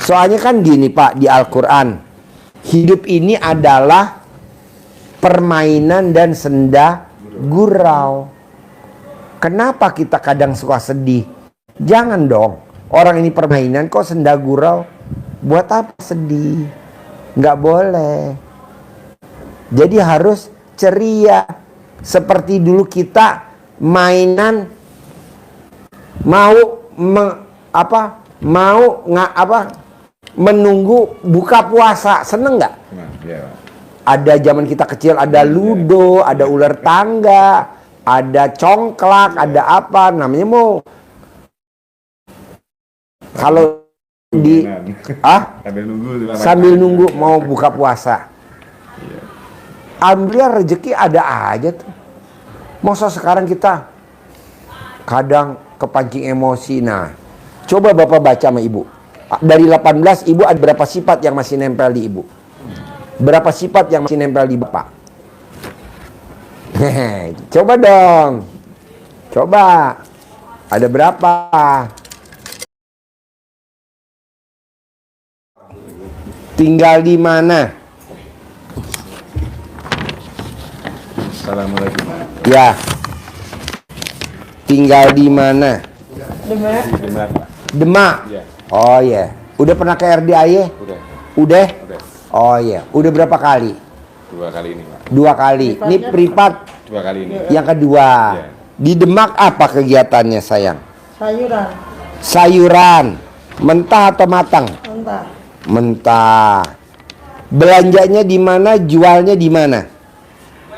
Soalnya kan gini Pak, di Al-Quran, hidup ini adalah permainan dan senda gurau. Kenapa kita kadang suka sedih? Jangan dong, orang ini permainan kok senda gurau. Buat apa sedih? Nggak boleh. Jadi harus ceria. Seperti dulu kita mainan menunggu buka puasa, seneng nggak? Nah, ya. Ada zaman kita kecil, ada ludo, ada ular tangga, ada congklak, ada apa namanya mau. Kalau di sambil nunggu mau buka puasa. Alhamdulillah rezeki ada aja tuh. Masa sekarang kita kadang kepancing emosi. Nah, coba Bapak baca sama Ibu. Dari 18, Ibu ada berapa sifat yang masih nempel di Ibu? Berapa sifat yang masih nempel di Bapak? Coba dong. Coba. Ada berapa? Tinggal di mana? Assalamualaikum. Ya. Tinggal di mana? Demak. Demak. Ya. Oh ya. Udah pernah ke RDAY? Udah. Udah? Udah. Oh ya. Udah berapa kali? 2 kali ini, Pak. 2 kali. Ini privat 2 kali ini. yang kedua. Ya. Di Demak apa kegiatannya sayang? Sayuran. Sayuran. Mentah atau matang? Mentah. Mentah. Belanjanya di mana? Jualnya di mana?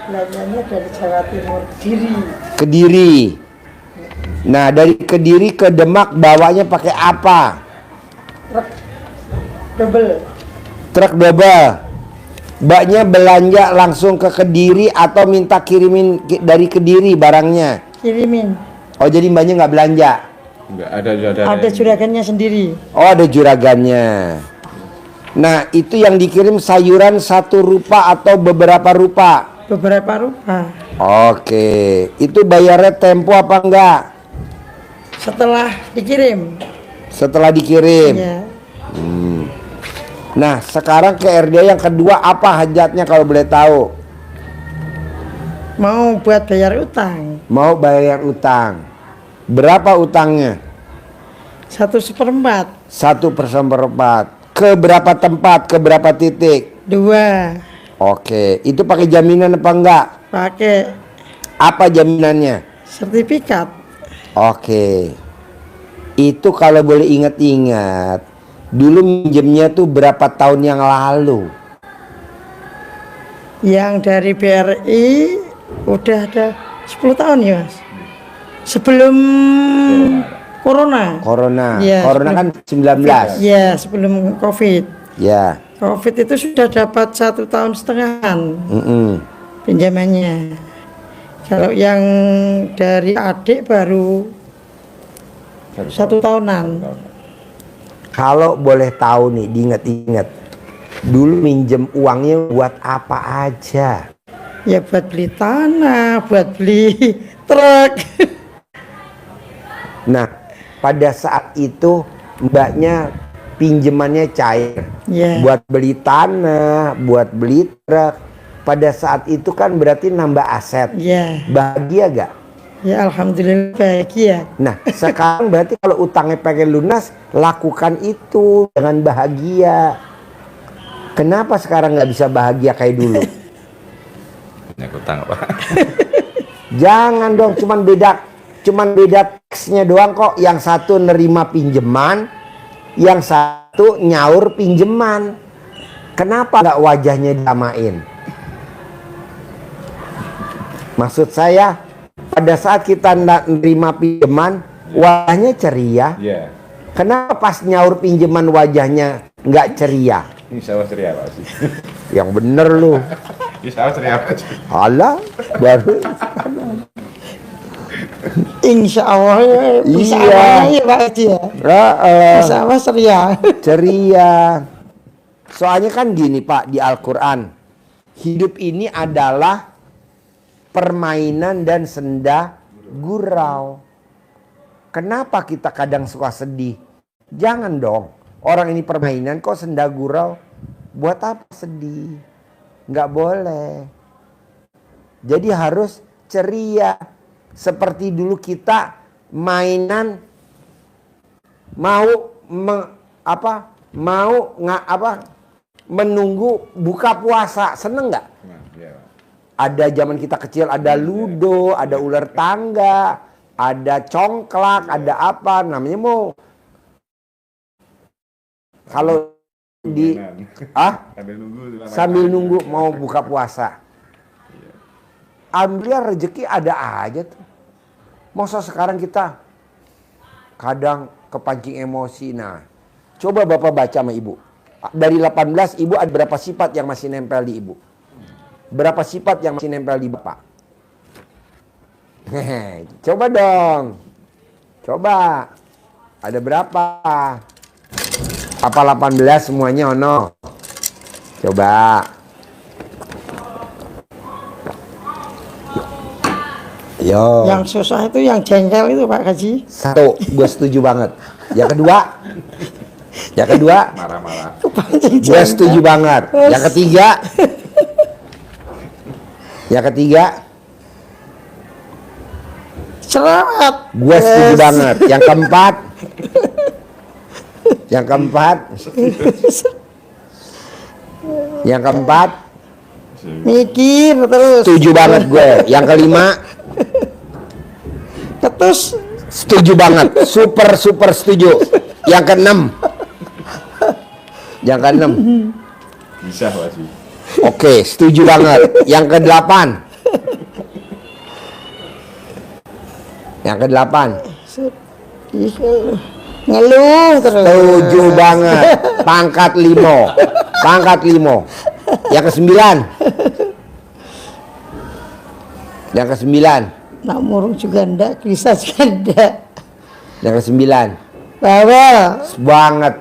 Belanjanya dari Jawa Timur, Kediri. Kediri. Nah, dari Kediri ke Demak bawanya pakai apa? Truk double. Truk double. Mbaknya belanja langsung ke Kediri atau minta kirimin dari Kediri barangnya? Kirimin. Oh, jadi mbaknya nggak belanja? Enggak, Ada juragannya sendiri. Oh, ada juragannya. Nah, itu yang dikirim sayuran satu rupa atau beberapa rupa? Beberapa rupa. Oke, itu bayarnya tempo apa enggak? Setelah dikirim. Setelah dikirim. Ya. Nah, sekarang ke RD yang kedua apa hajatnya kalau boleh tahu? Mau buat bayar utang. Mau bayar utang. Berapa utangnya? 1/4. 1/4. Ke berapa tempat? Ke berapa titik? 2. Oke, itu pakai jaminan apa enggak? Pakai Apa jaminannya? sertifikat. Oke. Itu kalau boleh ingat-ingat, dulu minjemnya tuh berapa tahun yang lalu? Yang dari BRI udah ada 10 tahun ya, Mas. Sebelum Corona. Ya, Corona kan 19. Ya, sebelum Covid. Ya. Covid itu sudah dapat 1,5 tahun pinjamannya. Kalau yang dari adik baru 1 tahunan. Kalau boleh tahu nih, diingat-ingat, dulu minjem uangnya buat apa aja? Ya buat beli tanah, buat beli truk. Nah, pada saat itu mbaknya pinjemannya cair. Ya. Buat beli tanah, buat beli truk. Pada saat itu kan berarti nambah aset. Ya. Bahagia gak? Ya alhamdulillah bahagia. Nah, sekarang berarti kalau utangnya pengen lunas, lakukan itu dengan bahagia. Kenapa sekarang nggak bisa bahagia kayak dulu? Banyak utang, Pak. Jangan dong, cuman beda teksnya doang kok. Yang satu nerima pinjaman, yang satu nyaur pinjaman. Kenapa nggak wajahnya disamain? Maksud saya, pada saat kita nerima pinjaman, wajahnya ceria. Iya. Kenapa pas nyaur pinjaman wajahnya nggak ceria? Insya Allah ceria, Pak. Yang bener lu. Insya Allah ceria, Pak. Alah, baru. Insya Allah ya, Iya. ya Pak Haji ya. Insya Allah ceria. Ceria. Soalnya kan gini Pak, di Al-Quran, hidup ini adalah permainan dan senda gurau. Kenapa kita kadang suka sedih? Jangan dong, Orang ini permainan kok senda gurau. Buat apa sedih? Nggak boleh. Jadi harus ceria. Seperti dulu kita mainan menunggu buka puasa. Seneng nggak? Nah, iya, Pak. Ada zaman kita kecil ada ludo, ada ular tangga, ada congklak, ada apa namanya mau. Kalau di sambil nunggu mau buka puasa. Alhamdulillah rezeki ada aja tuh. Masa sekarang kita kadang kepancing emosi. Nah, coba Bapak baca sama Ibu. Dari 18 Ibu ada berapa sifat yang masih nempel di Ibu? Berapa sifat yang masih nempel di Bapak? Hehe, coba dong. Coba. Ada berapa? Apa 18 semuanya ono? Coba. Yo. Yang susah itu yang jengkel itu Pak Haji. Satu, gue setuju banget. Yang kedua, Marah-marah. Kepancing gue jengkel. setuju banget. Yang ketiga, Cerewet. gue setuju banget. Yang keempat, Mikir terus. setuju banget gue. Yang kelima, Ketus. setuju banget. Super setuju. Yang keenam, Bisa, Pak Haji. oke, setuju banget. Yang kedelapan, Ih, ngeluh terus. setuju banget. Pangkat limo. Yang kesembilan, Nak murung juga ndak, bisa juga ndak. yang kesembilan. Bawel. Banget.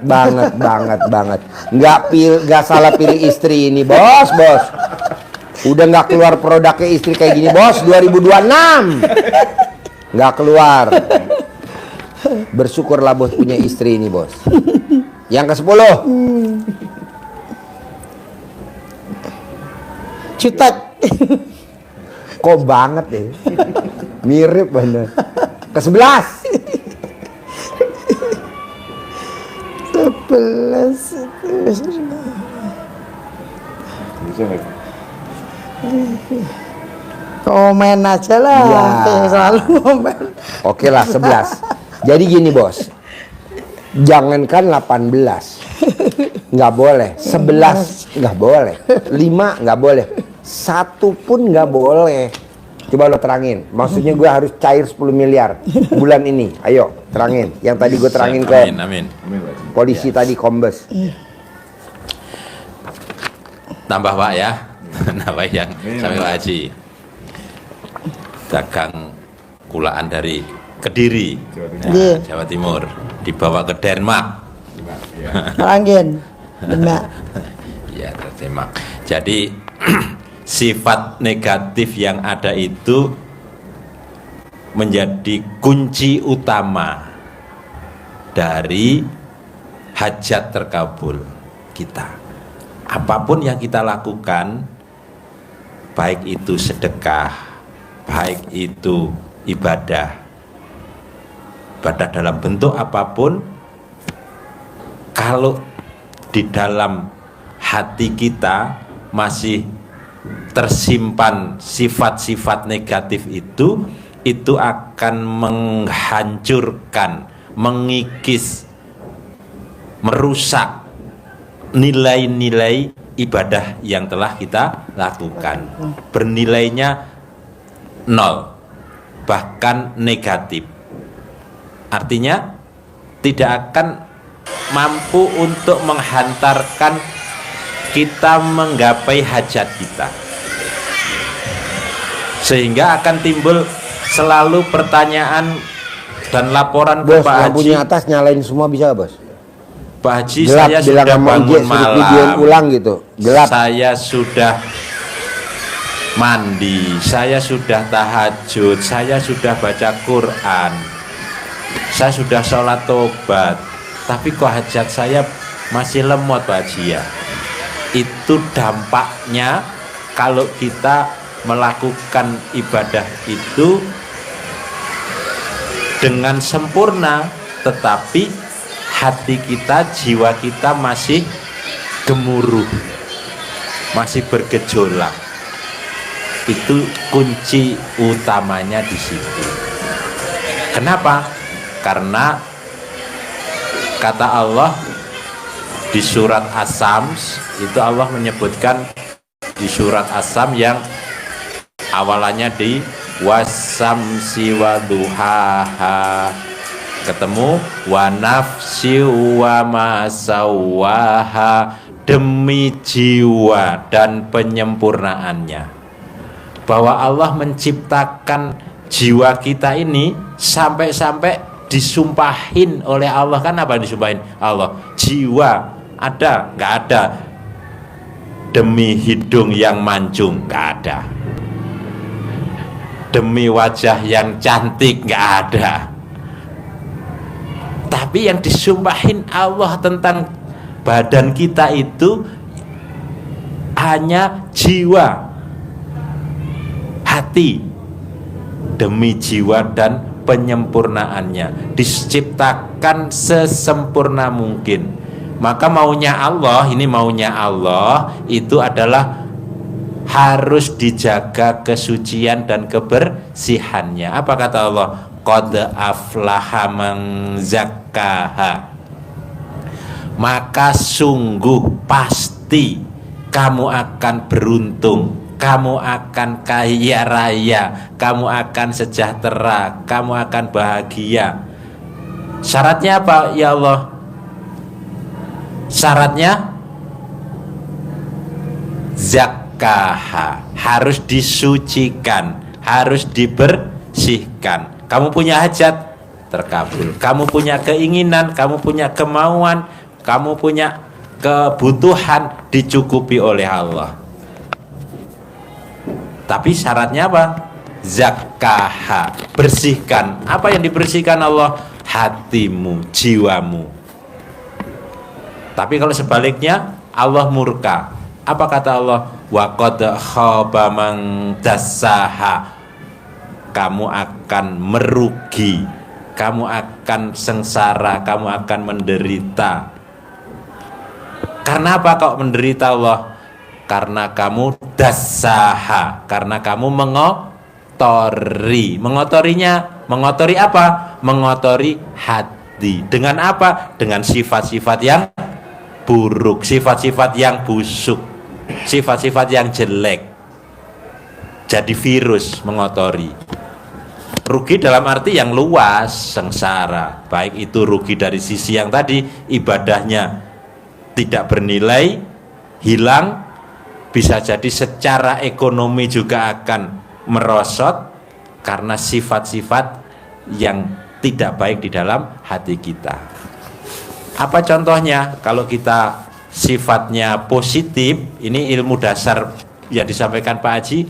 Nggak salah pilih istri ini, bos. Udah nggak keluar produknya istri kayak gini, bos. 2026 nggak keluar. Bersyukurlah bos punya istri ini, bos. Yang ke-10, Jutek. kok banget deh. Mirip bener. Ke-11, 11 itu. Bisa, Pak. Komen aja lah. Ya. Selalu komen. oke lah 11. Jadi gini, bos. Jangankan 18, nggak boleh. 11 nggak boleh. 5 nggak boleh. 1 pun nggak boleh. Coba lo terangin. Maksudnya gue harus cair 10 miliar bulan ini. Ayo terangin. Yang tadi gue terangin ke Amin, Pak Haji. polisi tadi, kombes. Tambah Pak ya. Nambah yang Amin. sampai Pak Haji. Dagang kulaan dari Kediri, Jawa Timur. Iya. Jawa Timur, dibawa ke Denmark. Iya. Ranggen. Demak. Ya, ke Denmark. Jadi sifat negatif yang ada itu menjadi kunci utama dari hajat terkabul kita. Apapun yang kita lakukan, baik itu sedekah, baik itu ibadah dalam bentuk apapun, kalau di dalam hati kita masih tersimpan sifat-sifat negatif itu akan menghancurkan, mengikis, merusak nilai-nilai ibadah yang telah kita lakukan. Bernilainya 0, bahkan negatif. Artinya tidak akan mampu untuk menghantarkan kita menggapai hajat kita, sehingga akan timbul selalu pertanyaan dan laporan ke Bos, Pak Haji. lampunya atas nyalain semua bisa gak, bos? Pak Haji, Gelap, saya bilang sudah sama bangun Ije, suruh videoin malam, ulang gitu. Gelap. saya sudah mandi, saya sudah tahajud, saya sudah baca Quran, saya sudah sholat tobat, tapi kok hajat saya masih lemot Pak Haji ya. Itu dampaknya kalau kita melakukan ibadah itu dengan sempurna, tetapi hati kita, jiwa kita masih gemuruh, masih bergejolak. Itu kunci utamanya di situ. Kenapa? Karena kata Allah di surat As-Sams, itu Allah menyebutkan di surat As-Sam yang awalannya di wasamsi wa duhaha, ketemu wa nafsi wa ma sawaha, demi jiwa dan penyempurnaannya. Bahwa Allah menciptakan jiwa kita ini sampai-sampai disumpahin oleh Allah. Kan apa disumpahin Allah? Jiwa ada, nggak ada. Demi hidung yang mancung, nggak ada. Demi wajah yang cantik, nggak ada. Tapi yang disumpahin Allah tentang badan kita itu hanya jiwa, hati. Demi jiwa dan penyempurnaannya, diciptakan sesempurna mungkin. Maka maunya Allah, ini maunya Allah itu adalah harus dijaga kesucian dan kebersihannya. Apa kata Allah? Qad aflaha man zakkaha. Maka sungguh pasti kamu akan beruntung, kamu akan kaya raya, kamu akan sejahtera, kamu akan bahagia. Syaratnya apa ya Allah? Syaratnya zakkaha, harus disucikan, harus dibersihkan. Kamu punya hajat, terkabul. Kamu punya keinginan, kamu punya kemauan, kamu punya kebutuhan, dicukupi oleh Allah. Tapi syaratnya apa? Zakkaha, bersihkan. Apa yang dibersihkan Allah? Hatimu, jiwamu. Tapi kalau sebaliknya, Allah murka. Apa kata Allah? Wa qad khaba man dassaha. Kamu akan merugi, kamu akan sengsara, kamu akan menderita. Karena apa kok menderita Allah? Karena kamu dassaha, karena kamu mengotori. Mengotorinya, mengotori apa? Mengotori hati. Dengan apa? Dengan sifat-sifat yang buruk, sifat-sifat yang busuk, sifat-sifat yang jelek. Jadi virus mengotori. Rugi dalam arti yang luas, sengsara. Baik itu rugi dari sisi yang tadi, ibadahnya tidak bernilai, hilang. Bisa jadi secara ekonomi juga akan merosot karena sifat-sifat yang tidak baik di dalam hati kita. Apa contohnya? Kalau kita sifatnya positif, ini ilmu dasar yang disampaikan Pak Haji,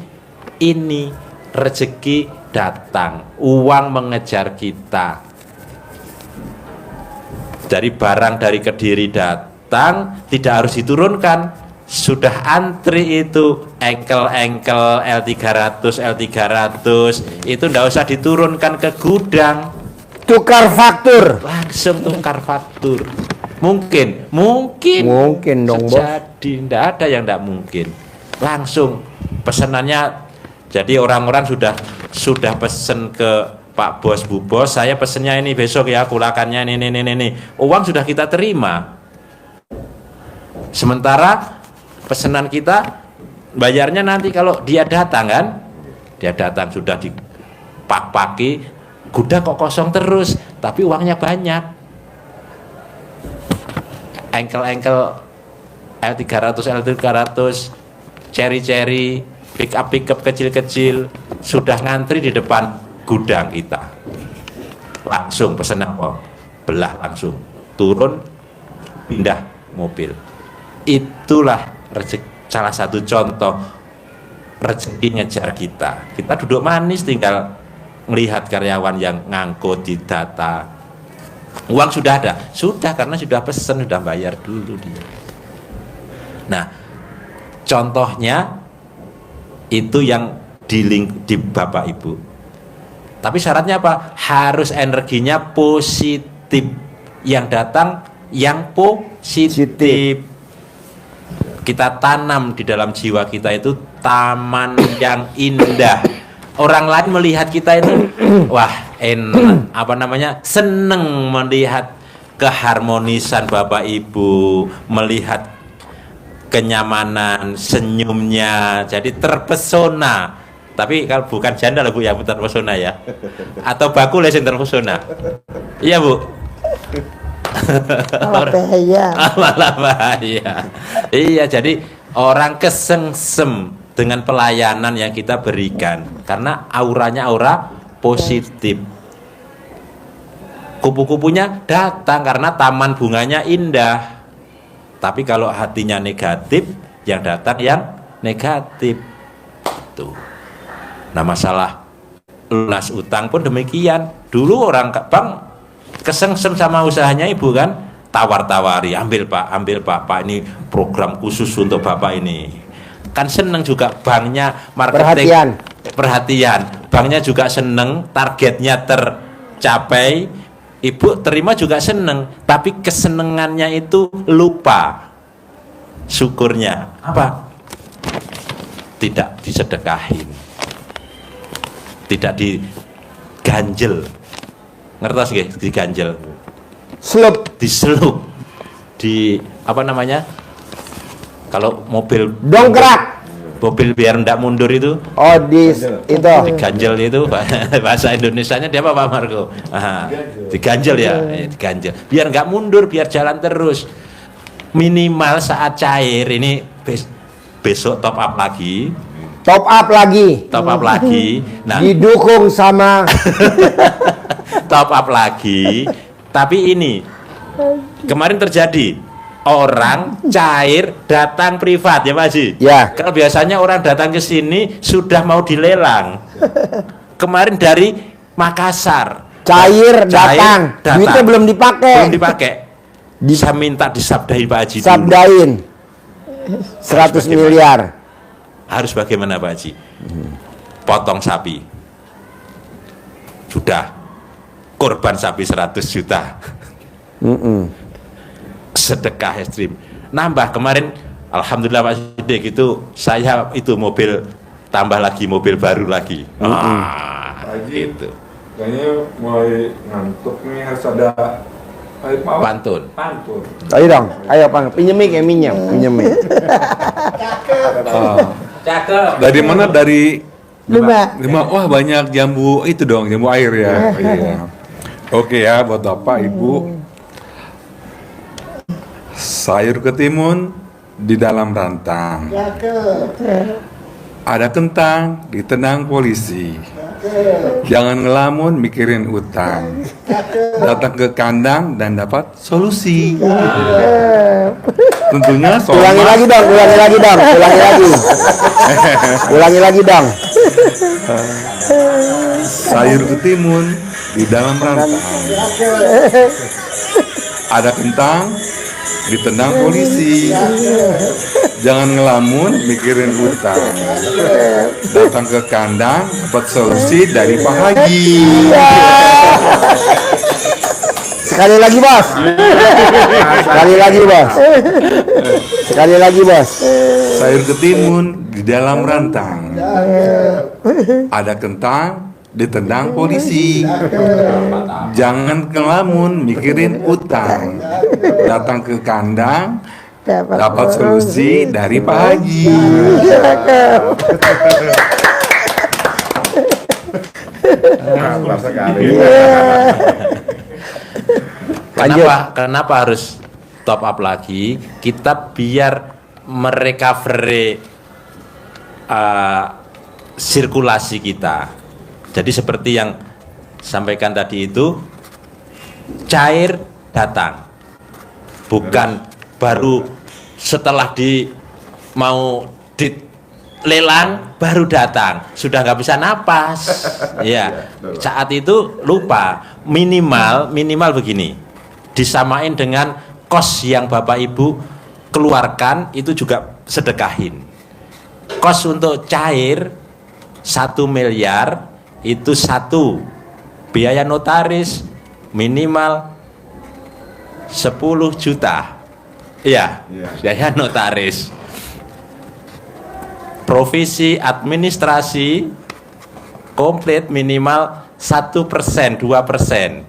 ini rezeki datang, uang mengejar kita. Dari barang dari Kediri datang, tidak harus diturunkan. Sudah antri itu engkel-engkel L300, itu tidak usah diturunkan ke gudang. Tukar faktur. Langsung tukar faktur. Mungkin dong, Bos. jadi tidak ada yang tidak mungkin. Langsung pesanannya. Jadi orang-orang sudah pesen ke Pak Bos, Bu Bos, saya pesennya ini besok ya, kulakannya ini. Uang sudah kita terima. Sementara pesanan kita bayarnya nanti kalau dia datang kan. Dia datang sudah dipak-paki, gudang kok kosong terus, tapi uangnya banyak. Engkel-engkel L300, cherry, pick up kecil-kecil sudah ngantri di depan gudang kita. Langsung pesen apa? Belah langsung, turun, pindah mobil. Itulah salah satu contoh rezeki ngejar kita. Kita duduk manis tinggal melihat karyawan yang ngangkut di data. Uang sudah ada, sudah, karena sudah pesen, sudah bayar dulu dia. Nah, contohnya itu yang di Bapak Ibu. Tapi syaratnya apa? Harus energinya positif. Yang datang yang positif. Kita tanam di dalam jiwa kita itu taman yang indah. Orang lain melihat kita ini, wah, seneng melihat keharmonisan Bapak Ibu, melihat kenyamanan, senyumnya, jadi terpesona. Tapi kalau bukan janda lah Bu yang terpesona ya, atau bakul yang terpesona. Iya Bu. Malah bahaya. Malah bahaya. Iya, jadi orang kesengsem dengan pelayanan yang kita berikan, karena auranya aura positif. Kupu-kupunya datang karena taman bunganya indah. Tapi kalau hatinya negatif, yang datang yang negatif. Tuh. Nah, masalah lunas utang pun demikian. Dulu orang bank kesengsem sama usahanya Ibu kan, tawar-tawari, ambil Pak, ini program khusus untuk Bapak ini. Kan seneng juga banknya, marketing perhatian. Banknya juga seneng, targetnya tercapai, Ibu terima juga seneng. Tapi kesenengannya itu lupa syukurnya apa? Tidak disedekahin, tidak diganjel. Ngertos nggih, diganjel, diselup, di apa namanya, kalau mobil Dongkrak. mobil biar ndak mundur itu, Oh, itu. diganjel itu bahasa Indonesianya dia apa Pak Marco? Diganjel ya, diganjel biar nggak mundur, biar jalan terus. Minimal saat cair ini besok top up lagi. Nah, Didukung sama top up lagi. Tapi ini kemarin terjadi, orang cair datang privat ya Pak Haji. Ya. Kalau biasanya orang datang ke sini sudah mau dilelang. Kemarin dari Makassar cair datang. Duitnya belum dipakai. Bisa minta disabdain Pak Haji dulu. Sabdain 100 miliar. Harus bagaimana Pak Haji? Potong sapi. Sudah. Korban sapi 100 juta. Sedekah ekstrim. Nambah kemarin, alhamdulillah Pak Sidik itu saya itu mobil, tambah lagi mobil baru lagi. Itu. Kayaknya mulai ngantuk nih, harus ada Pantun. Ayo dong, ayo Bang, pinjemi kayak pinjemi. Cakep. Dari mana? Dari Lima. Wah, banyak jambu itu dong, jambu air ya. Iya. Oke ya, buat Bapak Ibu. Sayur ketimun di dalam rantang. Ada kentang ditendang polisi. Jangan ngelamun mikirin utang. Datang ke kandang dan dapat solusi. Tentunya Ulangi lagi dong. Ulangi lagi dong. sayur ketimun di dalam rantang. Ada kentang ditendang polisi. Jangan ngelamun mikirin utang. Datang ke kandang dapat solusi dari Pak Haji. Sekali lagi bos. Sayur ketimun di dalam rantang. Ada kentang ditendang polisi. Jangan ngelamun mikirin utang. Datang ke kandang dapat solusi dari Pak Haji. Mantap sekali. Kenapa harus top up lagi? Kita biar merecovery sirkulasi kita. Jadi seperti yang sampaikan tadi itu, cair datang, bukan baru setelah mau dilelang baru datang, sudah nggak bisa napas. Ya, saat itu lupa. Minimal begini. disamain dengan kos yang Bapak Ibu keluarkan, itu juga sedekahin. Kos untuk cair 1 miliar itu satu, biaya notaris minimal 10 juta. Iya, biaya notaris. Provisi administrasi komplit minimal 1%, 2%.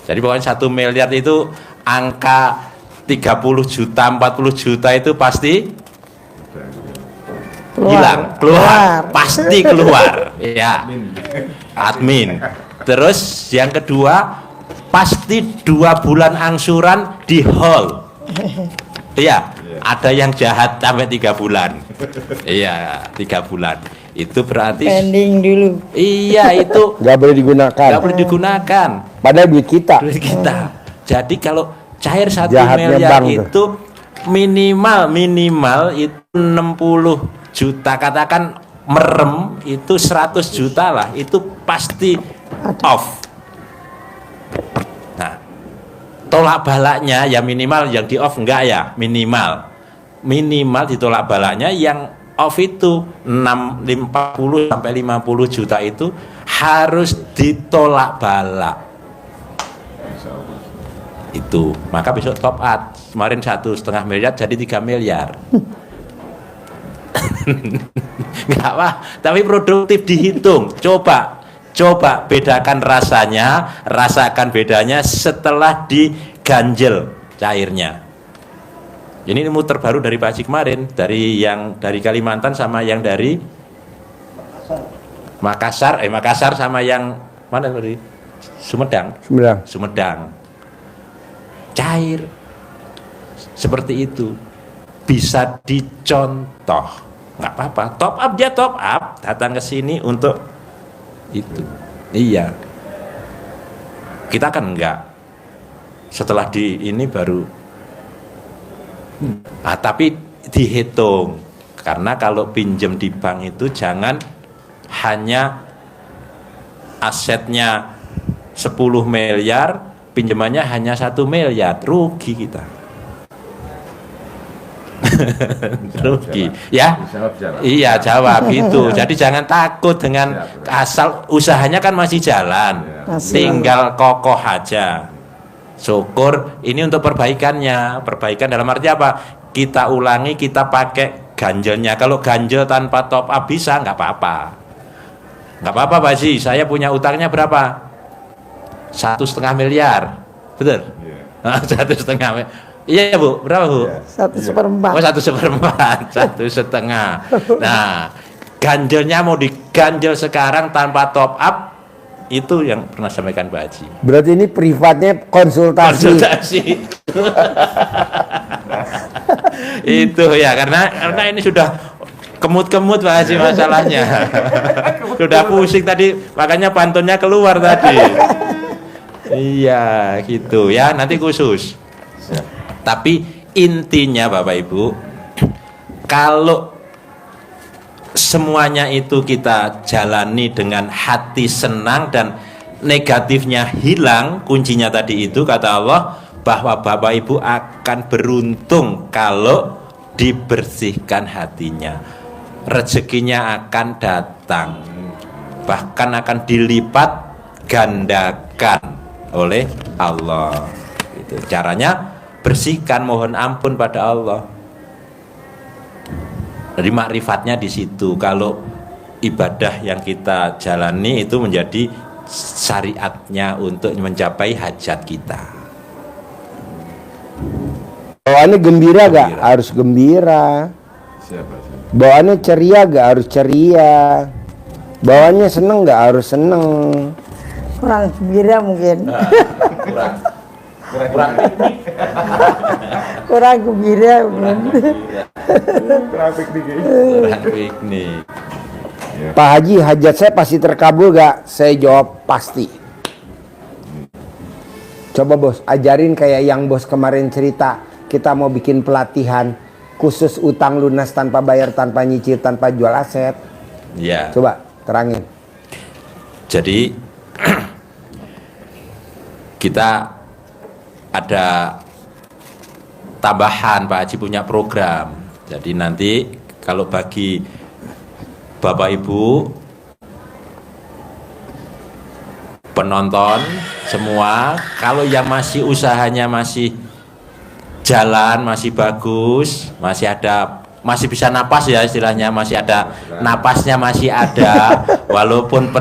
Jadi pokoknya 1 miliar itu angka 30 juta, 40 juta itu pasti keluar, pasti keluar. Ya, admin. Terus yang kedua, pasti 2 bulan angsuran di hall. Iya, ada yang jahat sampai 3 bulan. Iya, 3 bulan. Itu berarti Pending dulu. iya, itu Nggak boleh digunakan. nggak boleh digunakan. Padahal duit kita. Duit kita. Jadi kalau cair 1 Jahatnya miliar bank tuh. itu minimal itu 60 juta, katakan merem itu 100 juta lah, itu pasti off. Nah, tolak balaknya ya minimal, yang di off enggak ya, minimal ditolak balaknya yang off itu 40 sampai 50 juta itu harus ditolak balak. Itu maka besok top up, kemarin 1,5 miliar jadi 3 miliar. Nggak apa, tapi produktif dihitung. Coba bedakan rasanya, rasakan bedanya setelah diganjel cairnya. Ini ilmu terbaru dari Pak Haji kemarin, dari Kalimantan sama yang dari Makassar sama yang mana tadi? Sumedang. Cair seperti itu bisa dicontoh, nggak apa-apa. Top up, datang ke sini untuk itu. Iya, kita kan enggak. Setelah di ini baru, tapi dihitung. Karena kalau pinjam di bank itu jangan hanya asetnya 10 miliar, pinjamannya hanya 1 miliar, rugi kita. Rugi ya. Iya, jawab itu. Jadi jangan takut dengan asal usahanya kan masih jalan, tinggal kokoh aja. Syukur ini untuk perbaikannya. Perbaikan dalam arti apa? Kita ulangi, kita pakai ganjelnya. Kalau ganjel tanpa top up bisa, nggak apa-apa. Nggak apa-apa Pak Haji, saya punya utangnya berapa? 1,5 miliar, betul? 1,5 miliar. Iya Bu, berapa Bu? 1/4. Oh 1/4, 1,5. Nah, ganjelnya mau diganjel sekarang tanpa top up, itu yang pernah sampaikan Pak Haji. Berarti ini privatnya konsultasi. Itu ya, karena ini sudah kemut-kemut Pak Haji masalahnya. Sudah pusing tadi, makanya pantunnya keluar tadi. Iya, gitu ya, nanti khusus. Tapi intinya Bapak Ibu, kalau semuanya itu kita jalani dengan hati senang dan negatifnya hilang, kuncinya tadi itu kata Allah bahwa Bapak Ibu akan beruntung kalau dibersihkan hatinya. Rezekinya akan datang, bahkan akan dilipat gandakan oleh Allah. Itu caranya, bersihkan, mohon ampun pada Allah. Jadi makrifatnya di situ. Kalau ibadah yang kita jalani itu menjadi syariatnya untuk mencapai hajat kita. Bawaannya gembira gak? Harus gembira. Bawaannya ceria gak? Harus ceria. Bawaannya seneng gak? Harus seneng. Kurang gembira mungkin. Kurang gembira mungkin. Kurang piknik. Pak Haji, hajat saya pasti terkabul gak? Saya jawab pasti. Coba bos, ajarin kayak yang bos kemarin cerita. Kita mau bikin pelatihan khusus utang lunas tanpa bayar, tanpa nyicil, tanpa jual aset. Ya. Coba terangin. Jadi kita ada tambahan, Pak Haji punya program. Jadi nanti kalau bagi Bapak Ibu penonton semua, kalau yang masih usahanya masih jalan, masih bagus, masih bisa napas ya istilahnya, masih ada napasnya, masih ada, walaupun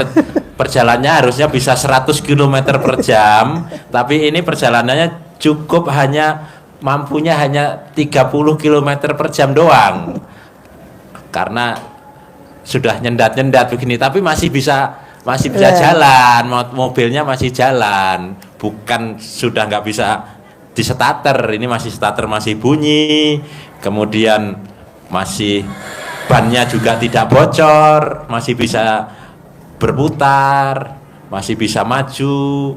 perjalanannya harusnya bisa 100 km per jam, tapi ini perjalanannya cukup mampunya hanya 30 km per jam doang, karena sudah nyendat-nyendat begini, tapi masih bisa jalan, mobilnya masih jalan, bukan sudah nggak bisa di starter, ini masih starter, masih bunyi, kemudian masih bannya juga tidak bocor, masih bisa berputar, masih bisa maju.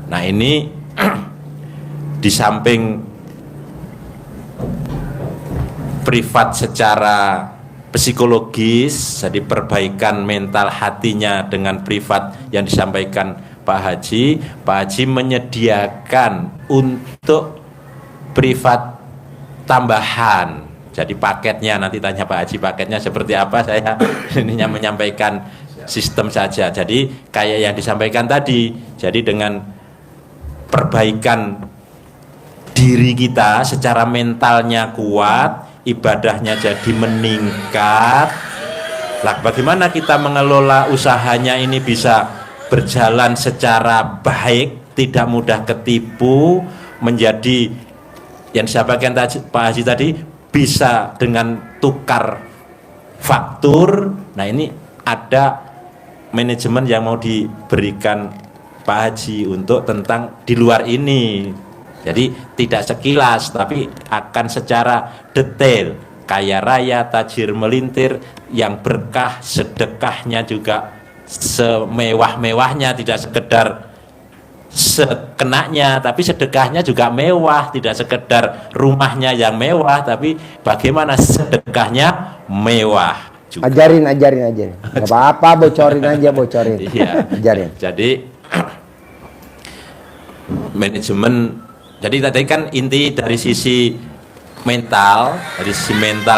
Nah ini di samping privat secara psikologis, jadi perbaikan mental hatinya dengan privat yang disampaikan Pak Haji menyediakan untuk privat tambahan. Jadi paketnya nanti tanya Pak Haji paketnya seperti apa, saya ininya menyampaikan sistem saja. Jadi kayak yang disampaikan tadi, jadi dengan perbaikan diri kita secara mentalnya kuat, ibadahnya jadi meningkat. Lah bagaimana kita mengelola usahanya ini bisa berjalan secara baik, tidak mudah ketipu, menjadi yang disampaikan Pak Haji tadi, bisa dengan tukar faktur. Nah ini ada manajemen yang mau diberikan Pak Haji untuk tentang di luar ini. Jadi tidak sekilas tapi akan secara detail, kaya raya, tajir melintir, yang berkah, sedekahnya juga semewah-mewahnya, tidak sekedar sekenanya tapi sedekahnya juga mewah, tidak sekedar rumahnya yang mewah tapi bagaimana sedekahnya mewah juga. Ajarin nggak apa-apa, bocorin aja. Iya. Ajarin. Jadi manajemen, jadi tadi kan inti dari sisi mental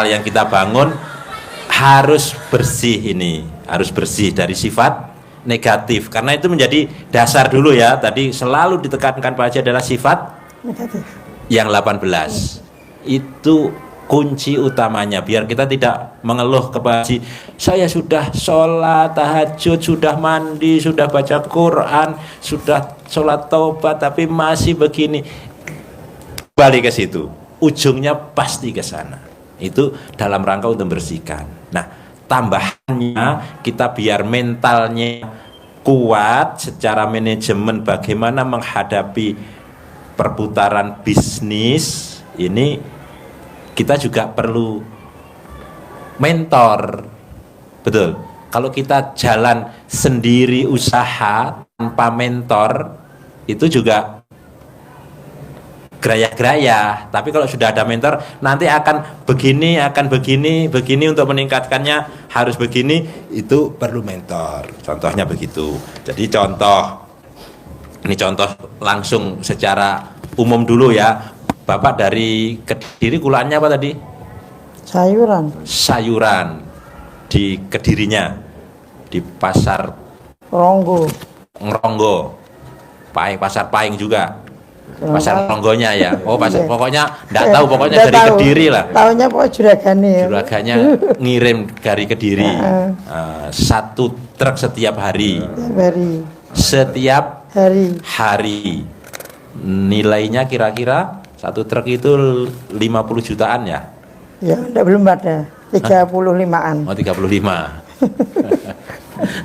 yang kita bangun harus bersih, ini harus bersih dari sifat negatif, karena itu menjadi dasar dulu ya. Tadi selalu ditekankan Pak Haji adalah sifat Negatif. yang 18 itu kunci utamanya, biar kita tidak mengeluh ke Pak Haji, saya sudah sholat tahajud, sudah mandi, sudah baca Quran, sudah sholat taubat tapi masih begini. Balik ke situ, ujungnya pasti ke sana. Itu dalam rangka untuk membersihkan. Nah tambahannya kita biar mentalnya kuat secara manajemen, bagaimana menghadapi perputaran bisnis ini, kita juga perlu mentor. Betul, kalau kita jalan sendiri usaha tanpa mentor itu juga gerayah-gerayah, tapi kalau sudah ada mentor nanti akan begini untuk meningkatkannya harus begini, itu perlu mentor. Contohnya begitu. Jadi ini contoh langsung secara umum dulu ya. Bapak dari Kediri, kulaannya apa tadi? Sayuran di Kedirinya, di pasar Ngeronggo, pasar Paing juga. Pasar Ronggonya ya. Oh, pasar, pokoknya enggak tahu, pokoknya dari Kediri lah. Tahunya pokoknya Juraganya ngirim dari Kediri. Satu truk setiap hari. Setiap hari. Nilainya kira-kira satu truk itu 50 jutaan ya? Ya, belum ada. 35-an. Oh, 35.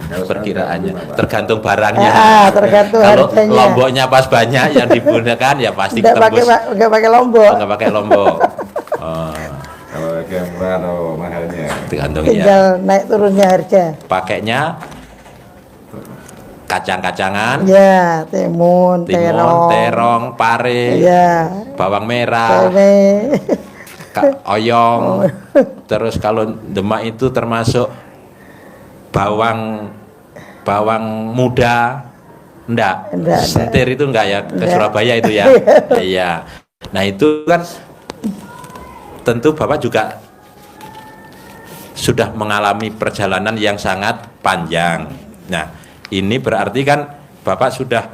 Perkiraannya tergantung barangnya. Tergantung kalau harganya. lomboknya pas banyak yang digunakan ya pasti tembus. Enggak pakai lombok. Enggak pakai lombok. Kalau yang murah atau mahalnya? Tergantung Tinggal ya. naik turunnya harga. Pakainya kacang-kacangan. Ya, timun, terong, pare. Ya. Bawang merah. Oyong. Terus kalau Demak itu termasuk bawang muda, Enggak. Sentir itu enggak ya, ke Enggak. Surabaya itu ya. Iya. Nah, itu kan tentu Bapak juga sudah mengalami perjalanan yang sangat panjang. Nah, ini berarti kan Bapak sudah,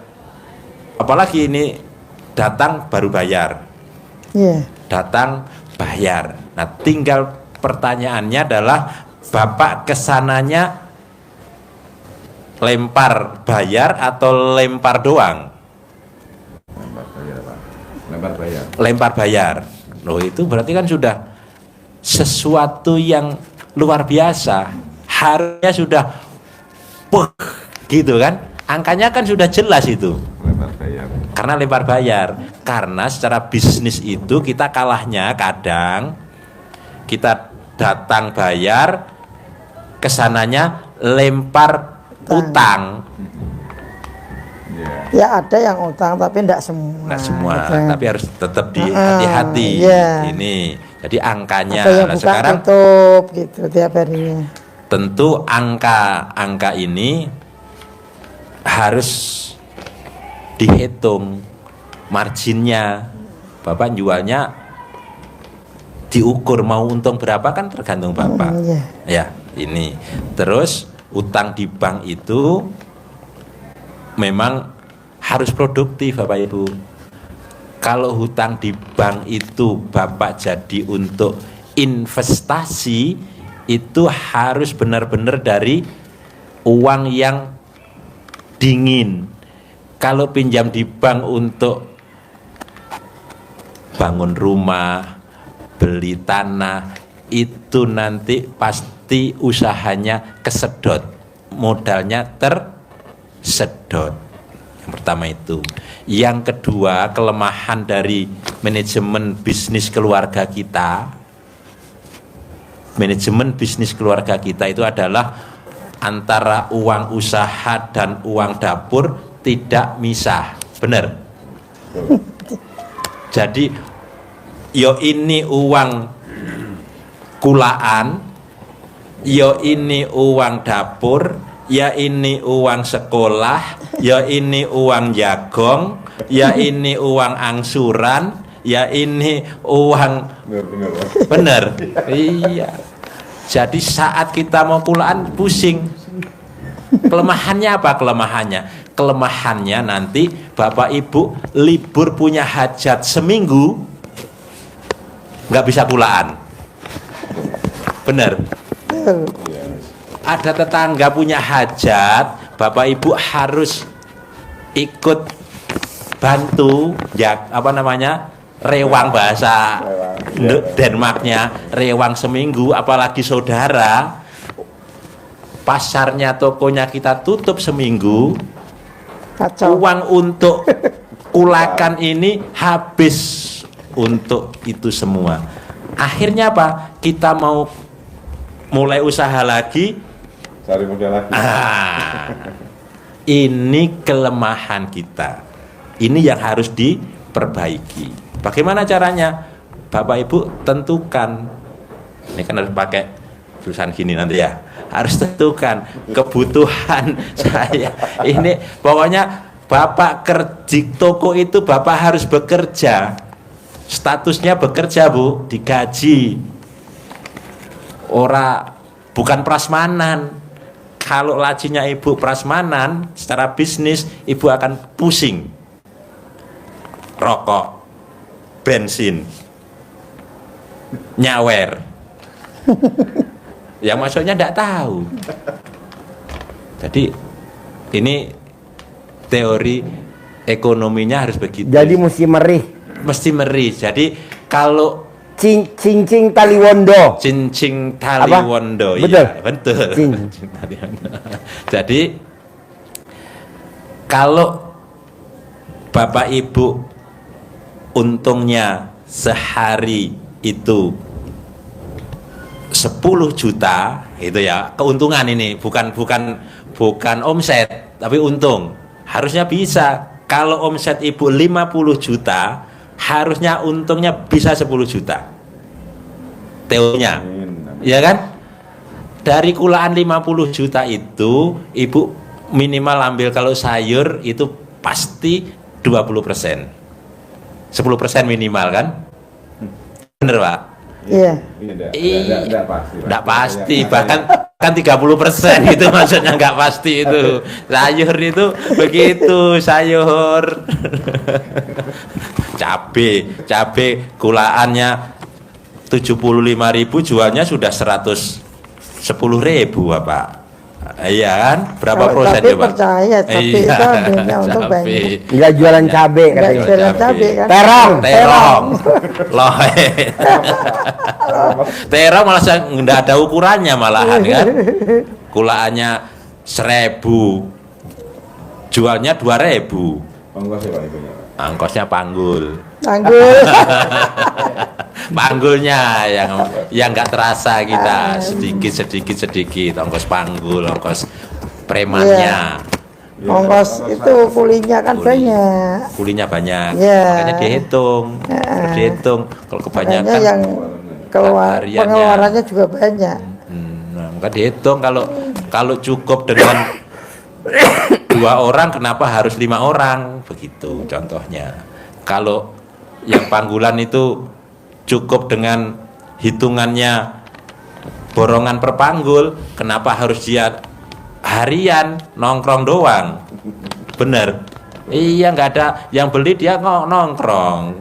apalagi ini datang baru bayar. Iya. Datang bayar. Nah, tinggal pertanyaannya adalah Bapak kesananya lempar bayar atau lempar doang? Lempar bayar. Lempar bayar. Loh, itu berarti kan sudah sesuatu yang luar biasa. Harusnya sudah gitu kan? Angkanya kan sudah jelas itu. Lempar bayar. Karena lempar bayar. Karena secara bisnis itu kita kalahnya kadang kita datang bayar, kesananya lempar utang. Ya ada yang utang tapi enggak semua. Nah, semua, Gitu. tapi harus tetap hati-hati. Iya. Ini, jadi angkanya. Ada yang Nah, buka sekarang tutup gitu tiap harinya. tentu angka ini harus dihitung marginnya. Bapak jualnya diukur mau untung berapa kan tergantung Bapak. Iya. Ya, ini. Terus utang di bank itu memang harus produktif Bapak Ibu. Kalau hutang di bank itu Bapak jadi untuk investasi, itu harus benar-benar dari uang yang dingin. Kalau pinjam di bank untuk bangun rumah, beli tanah, itu nanti pasti usahanya kesedot, modalnya tersedot. Yang pertama itu. Yang kedua, kelemahan dari manajemen bisnis keluarga kita. Manajemen bisnis keluarga kita itu adalah antara uang usaha dan uang dapur tidak misah. Benar? Jadi yo ini uang kulaan, yo ini uang dapur, ya ini uang sekolah, ya ini uang jagong, ya ini uang angsuran, ya ini uang bener. Iya. Jadi saat kita mau kulaan pusing. Kelemahannya apa kelemahannya? Kelemahannya nanti Bapak Ibu libur punya hajat seminggu nggak bisa kulaan. Bener. Ada tetangga punya hajat, Bapak Ibu harus ikut bantu ya, apa namanya, rewang, bahasa Denmarknya rewang seminggu. Apalagi saudara, pasarnya, tokonya kita tutup seminggu, Kacau. uang untuk kulakan ini habis untuk itu semua. Akhirnya apa? Kita mau mulai usaha lagi, Cari modal lagi. Ini kelemahan kita. Ini yang harus diperbaiki. Bagaimana caranya? Bapak Ibu tentukan. Ini kan harus pakai tulisan gini nanti ya. Harus tentukan kebutuhan saya. Ini pokoknya Bapak kerja toko itu Bapak harus bekerja. Statusnya bekerja, Bu, digaji. Bukan prasmanan. Kalau lajinya Ibu prasmanan, secara bisnis Ibu akan pusing. Rokok, bensin, nyawer. Yang maksudnya tidak tahu. Jadi ini teori ekonominya harus begitu. Jadi mesti merih. Mesti meri. Jadi kalau Cincing tali wondo. cincing tali Apa? wondo, Betul? iya, betul. Cincing. Tali wondo. Jadi kalau Bapak Ibu untungnya sehari itu 10 juta, itu ya keuntungan ini, bukan omset tapi untung. Harusnya bisa. Kalau omset Ibu 50 juta, harusnya untungnya bisa 10 juta. Teorinya. Ya kan? Dari kulaan 50 juta itu Ibu minimal ambil kalau sayur itu pasti 20%. 10% minimal kan? Bener Pak? Iya. Enggak pasti, bahkan kan 30% itu maksudnya nggak pasti itu. Sayur itu begitu, sayur. Cabe kulaannya 75.000 jualnya sudah 110.000 Bapak. Iya kan? Berapa Kalau persen cabai coba? percaya, cabai itu ambilnya untuk cabai. banyak. Nggak jualan cabe Nggak katanya. jualan cabai kan? Terong. Loh. Terong malah nggak ada ukurannya malahan kan. Kulaannya 1.000, jualnya 2.000. Angkosnya panggul. Tanggul. Panggulnya yang nggak terasa kita sedikit ongkos panggul, ongkos premannya. Ongkos itu kulinya kan banyak. Kulinya banyak, Iya. makanya dihitung. Kalau kebanyakan Makanya yang hariannya. pengeluarannya juga banyak. Nah, maka dihitung kalau cukup dengan 2 orang, kenapa harus 5 orang? Begitu contohnya. Kalau yang panggulan itu cukup dengan hitungannya borongan per panggul, kenapa harus dia harian nongkrong doang? Bener? Iya, nggak ada yang beli, dia nongkrong.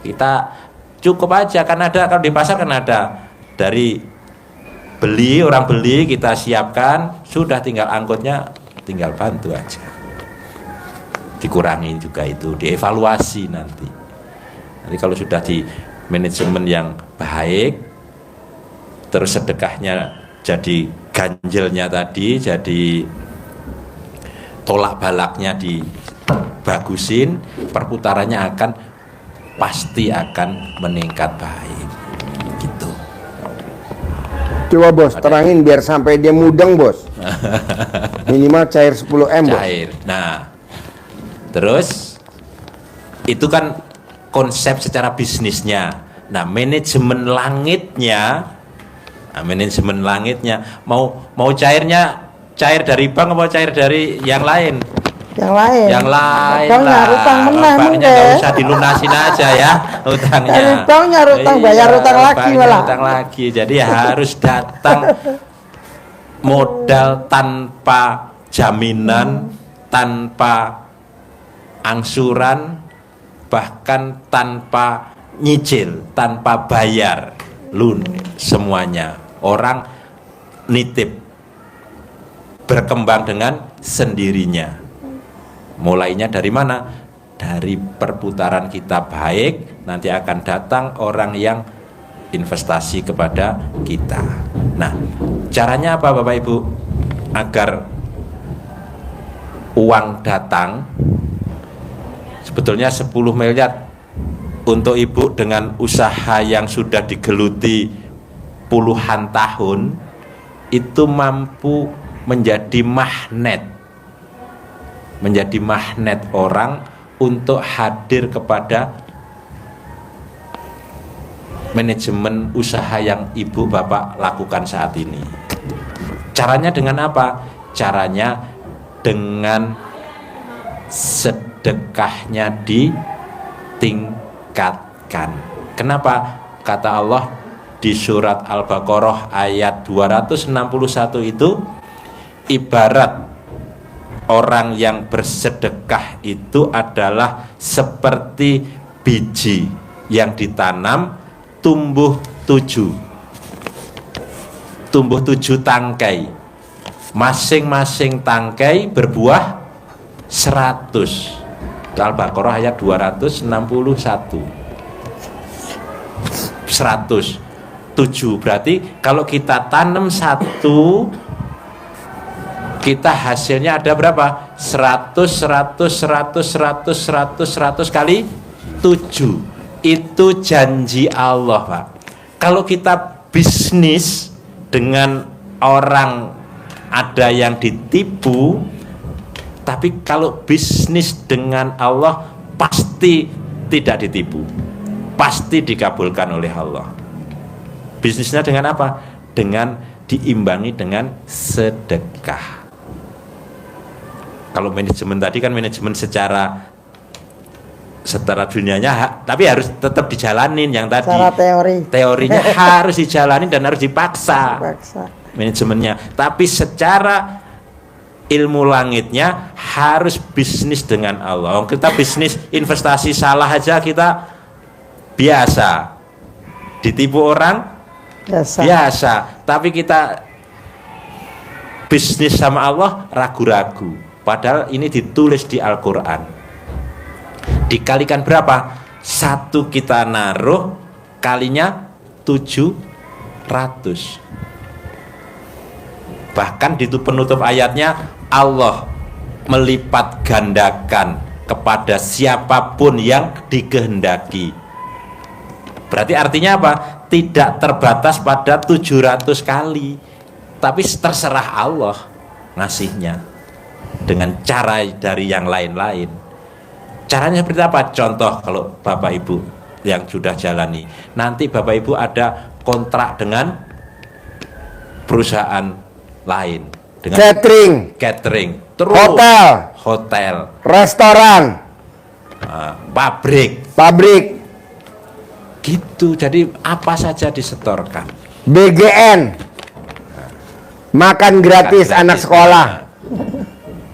Kita cukup aja, kan ada, kalau di pasar kan ada dari orang beli kita siapkan, sudah tinggal angkutnya, tinggal bantu aja. Dikurangi juga itu, dievaluasi nanti kalau sudah di manajemen yang baik, terus sedekahnya jadi ganjelnya tadi, jadi tolak balaknya dibagusin, perputarannya pasti akan meningkat baik gitu. Coba bos, terangin biar sampai dia mudeng bos. Minimal cair 10M bos. Cair. Nah, terus itu kan konsep secara bisnisnya. Nah, manajemen langitnya mau cairnya cair dari bank atau cair dari yang lain? Yang lain Bang nyari utang menang banknya nggak usah dilunasin aja ya utangnya. Nyari bank nyari utang, bayar utang lagi banknya malah. utang lagi. Jadi harus datang modal tanpa jaminan, tanpa angsuran, bahkan tanpa nyicil, tanpa bayar, semuanya. Orang nitip, berkembang dengan sendirinya. Mulainya dari mana? Dari perputaran kita baik, nanti akan datang orang yang investasi kepada kita. Nah, caranya apa Bapak Ibu? Agar uang datang, sebetulnya 10 miliar untuk ibu dengan usaha yang sudah digeluti puluhan tahun, itu mampu menjadi magnet orang untuk hadir kepada manajemen usaha yang ibu bapak lakukan saat ini. Caranya dengan apa? Caranya dengan sedekahnya ditingkatkan. Kenapa? Kata Allah di surat Al-Baqarah ayat 261 itu, ibarat orang yang bersedekah itu adalah seperti biji yang ditanam tumbuh 7 tangkai, masing-masing tangkai berbuah 100. Al-Baqarah ayat 261. 107 berarti kalau kita tanam 1, kita hasilnya ada berapa? 100 kali 7. Itu janji Allah, Pak. Kalau kita bisnis dengan orang, ada yang ditipu, tapi kalau bisnis dengan Allah pasti tidak ditipu, pasti dikabulkan oleh Allah. Bisnisnya dengan apa? Dengan diimbangi dengan sedekah. Kalau manajemen tadi kan manajemen secara dunianya, tapi harus tetap dijalanin yang tadi. Secara teori. Teorinya harus dijalanin dan harus dipaksa. Paksa. Manajemennya. Tapi secara ilmu langitnya harus bisnis dengan Allah. Kita bisnis investasi salah aja kita biasa. Ditipu orang biasa. Tapi kita bisnis sama Allah ragu-ragu. Padahal ini ditulis di Al-Quran. Dikalikan berapa? 1 kita naruh kalinya 700. Bahkan di penutup ayatnya Allah melipat gandakan kepada siapapun yang dikehendaki. Berarti artinya apa? Tidak terbatas pada 700 kali, tapi terserah Allah ngasihnya dengan cara dari yang lain-lain. Caranya seperti apa? Contoh kalau Bapak Ibu yang sudah jalani, nanti Bapak Ibu ada kontrak dengan perusahaan lain, dengan catering, terus hotel, restoran, pabrik, gitu. Jadi apa saja disetorkan. BGN, makan gratis anak sekolah.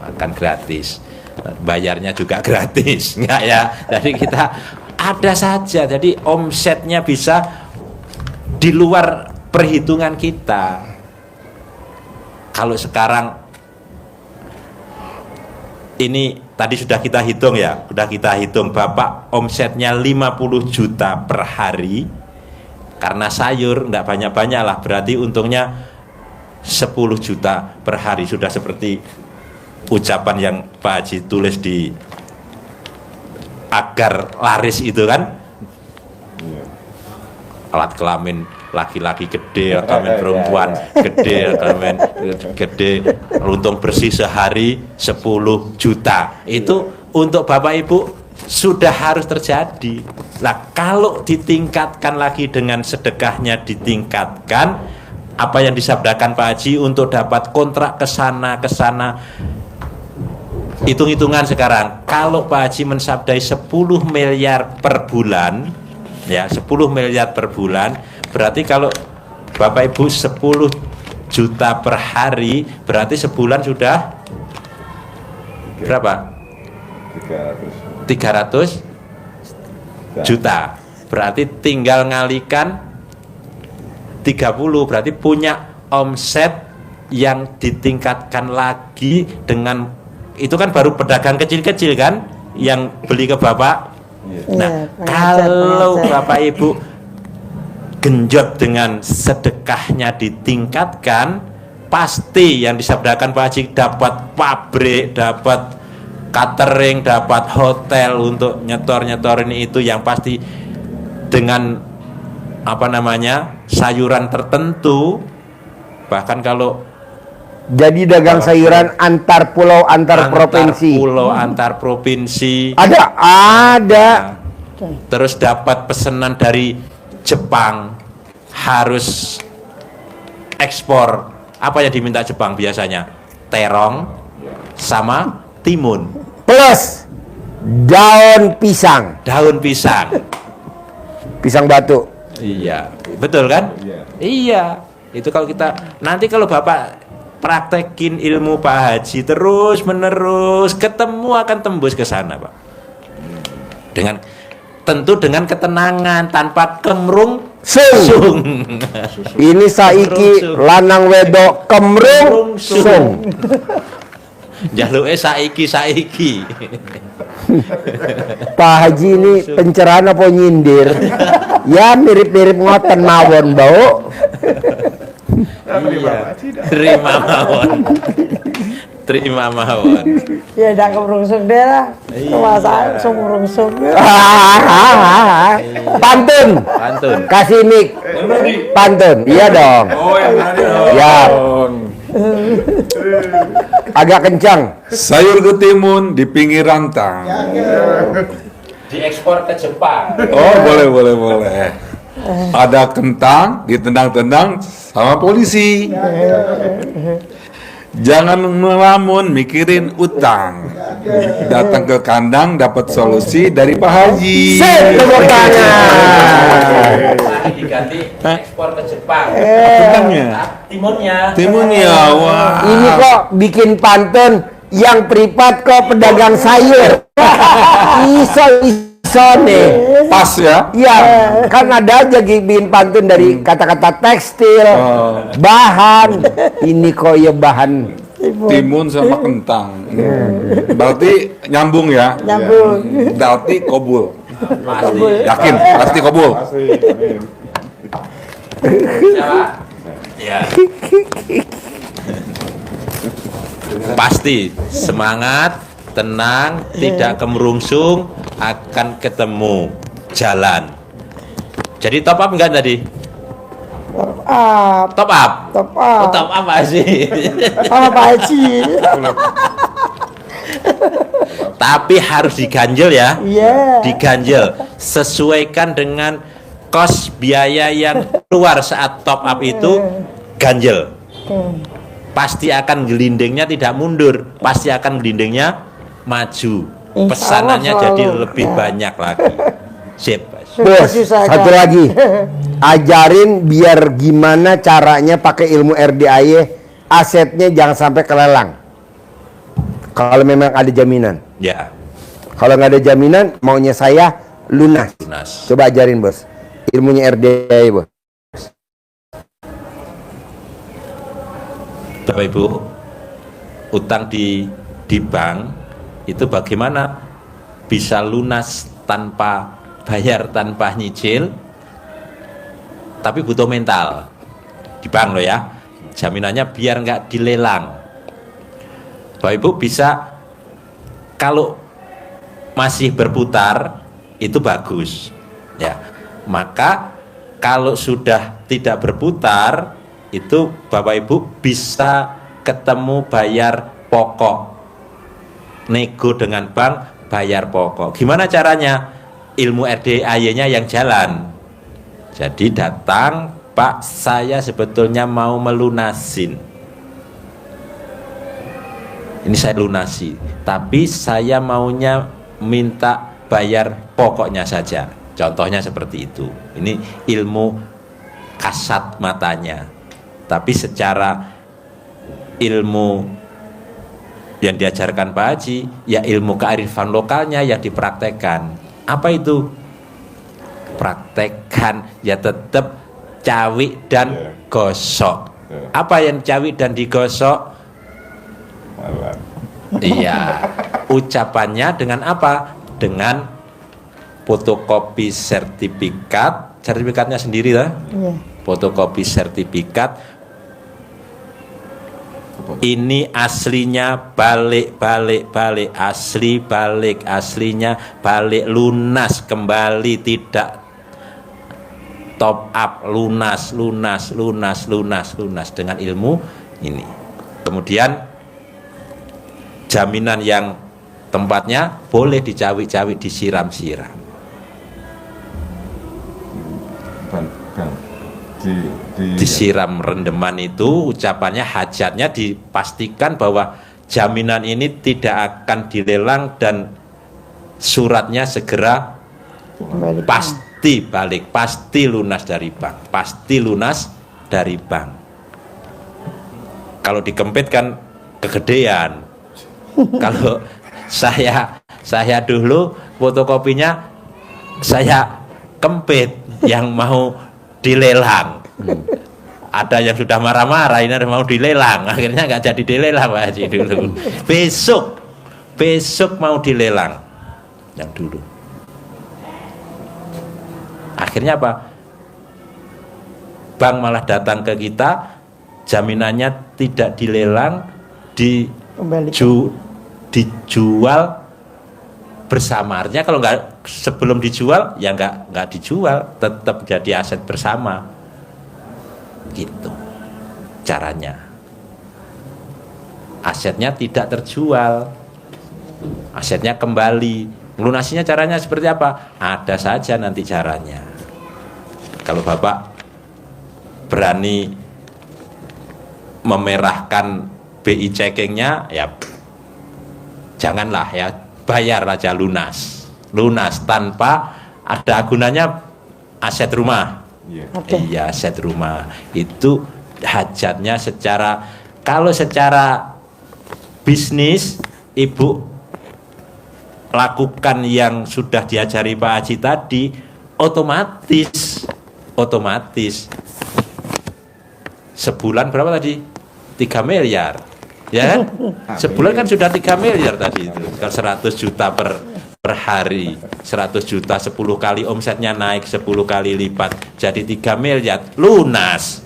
Makan gratis, bayarnya juga gratis, enggak ya? Jadi kita ada saja. Jadi omsetnya bisa di luar perhitungan kita. Kalau sekarang ini tadi sudah kita hitung ya, Bapak omsetnya 50 juta per hari, karena sayur enggak banyak-banyak lah, berarti untungnya 10 juta per hari. Sudah seperti ucapan yang Pak Haji tulis di agar laris itu kan, alat kelamin laki-laki gede, kelamin perempuan gede, kelamin gede, untung bersih sehari 10 juta. Itu untuk Bapak Ibu sudah harus terjadi. Nah, kalau ditingkatkan lagi dengan sedekahnya ditingkatkan, apa yang disabdakan Pak Haji untuk dapat kontrak ke sana, hitung-hitungan sekarang. Kalau Pak Haji mensabdai 10 miliar per bulan, ya 10 miliar per bulan, berarti kalau Bapak Ibu 10 juta per hari, berarti sebulan sudah berapa? 300 juta. Berarti tinggal ngalikan 30, berarti punya omset yang ditingkatkan lagi dengan itu kan baru pedagang kecil-kecil kan yang beli ke Bapak. Nah, kalau Bapak Ibu genjot dengan sedekahnya ditingkatkan, pasti yang disabdakan Pak Haji dapat pabrik, dapat catering, dapat hotel untuk nyetor-nyetorin itu, yang pasti dengan sayuran tertentu. Bahkan kalau jadi dagang sayuran antar pulau, antar provinsi. Ada. Terus dapat pesanan dari Jepang, harus ekspor. Apa yang diminta Jepang biasanya? Terong sama timun. Plus daun pisang. Pisang batu. Iya, betul kan? Iya. Itu kalau kita nanti kalau Bapak praktekin ilmu Pak Haji terus menerus, ketemu akan tembus ke sana, Pak. Tentu dengan ketenangan, tanpa kemrung sung. Ini saiki lanang wedok kemrung sung. Jaluke saiki. Pak Haji ini pencerahan apa nyindir? Ya mirip-mirip ngoten mawon, bau. Terima mawon. Ya dak kemrungsung deh lah. Masa sumrungsung. Pantun. Kasih mic. Pantun. Iya dong. Ya. Agak kencang. Sayur ketimun di pinggir rantang. Diekspor ke Jepang. Oh, boleh. Ada kentang ditendang-tendang sama polisi. Jangan ngelamun mikirin utang. Datang ke kandang dapat solusi dari Pak Haji. Tepuk tangan. Lagi diganti ekspor ke Jepang. Utangnya. Timunnya. Timunnya, wah. Ini kok bikin pantun yang privat kok pedagang sayur. Iso nih. Pas ya. Iya, kan ada aja bikin pantun dari kata-kata tekstil, bahan. Ini kok ya bahan. Timun sama kentang. Berarti nyambung ya. Nyambung. Berarti kobul. Pasti. Yakin? Pasti kobul. Siapa? Ya. Pasti semangat, tenang, tidak kemerungsung, akan ketemu jalan. Jadi top up enggak tadi? Up, Top up. top Oh, up. top up apa sih? Sama Pak Haji. Tapi harus diganjel ya. Iya. Diganjel. Sesuaikan dengan kos biaya yang keluar saat top up itu, ganjel. Pasti akan gelindingnya tidak mundur, pasti akan gelindingnya maju. Insya Pesanannya Allah jadi selalu. lebih banyak lagi. Sip. Bos, Susah-susah satu kan. lagi. Ajarin biar gimana caranya pakai ilmu RDAY, asetnya jangan sampai kelelang. Kalau memang ada jaminan. Ya, Kalau nggak ada jaminan, maunya saya lunas. lunas. Coba ajarin bos, ilmunya RDAY bos. Bapak Ibu, utang di bank itu bagaimana bisa lunas tanpa bayar, tanpa nyicil, tapi butuh mental di bank loh ya. Jaminannya biar nggak dilelang. Bapak Ibu bisa, kalau masih berputar itu bagus ya. Maka kalau sudah tidak berputar itu Bapak Ibu bisa ketemu bayar pokok, nego dengan bank bayar pokok. Gimana caranya? Ilmu RDAY-nya yang jalan. Jadi datang, Pak, saya sebetulnya mau melunasin. Ini saya lunasi, tapi saya maunya minta bayar pokoknya saja. Contohnya seperti itu. Ini ilmu kasat matanya. Tapi secara ilmu yang diajarkan Pak Haji, ya ilmu kearifan lokalnya yang dipraktekkan. Apa itu? Praktekkan, ya tetap cawik dan gosok. Apa yang cawik dan digosok? Iya, ucapannya dengan apa? Dengan fotokopi sertifikat, sertifikatnya sendiri lah. Iya. Fotokopi sertifikat. Ini aslinya balik, asli balik, aslinya balik, lunas kembali, tidak top up, lunas dengan ilmu ini. Kemudian jaminan yang tempatnya boleh dicawik-cawik, disiram-siram. Disiram rendeman itu ucapannya, hajatnya dipastikan bahwa jaminan ini tidak akan dilelang dan suratnya segera Kembali. pasti balik, pasti lunas dari bank, pasti lunas dari bank. Kalau dikempit kan kegedean. Kalau saya dulu fotokopinya saya kempit yang mau dilelang. Ada yang sudah marah-marah, ini mau dilelang, akhirnya nggak jadi dilelang Pak Haji dulu. Besok mau dilelang yang dulu. Akhirnya apa? Bank malah datang ke kita, jaminannya tidak dilelang, Kembali. dijual bersama. Artinya kalau nggak sebelum dijual ya nggak dijual, tetap jadi aset bersama. Gitu caranya. Asetnya tidak terjual, asetnya kembali. Lunasinya caranya seperti apa? Ada saja nanti caranya. Kalau Bapak berani memerahkan BI checkingnya ya janganlah ya, bayar aja lunas tanpa ada gunanya aset rumah. Oke. Iya, aset rumah itu hajatnya kalau secara bisnis ibu lakukan yang sudah diajari Pak Haji tadi, otomatis sebulan berapa tadi? 3 miliar, ya kan? Sebulan kan sudah 3 miliar tadi itu. Kalau 100 juta per hari, 100 juta 10 kali omsetnya naik 10 kali lipat, jadi 3 miliar lunas.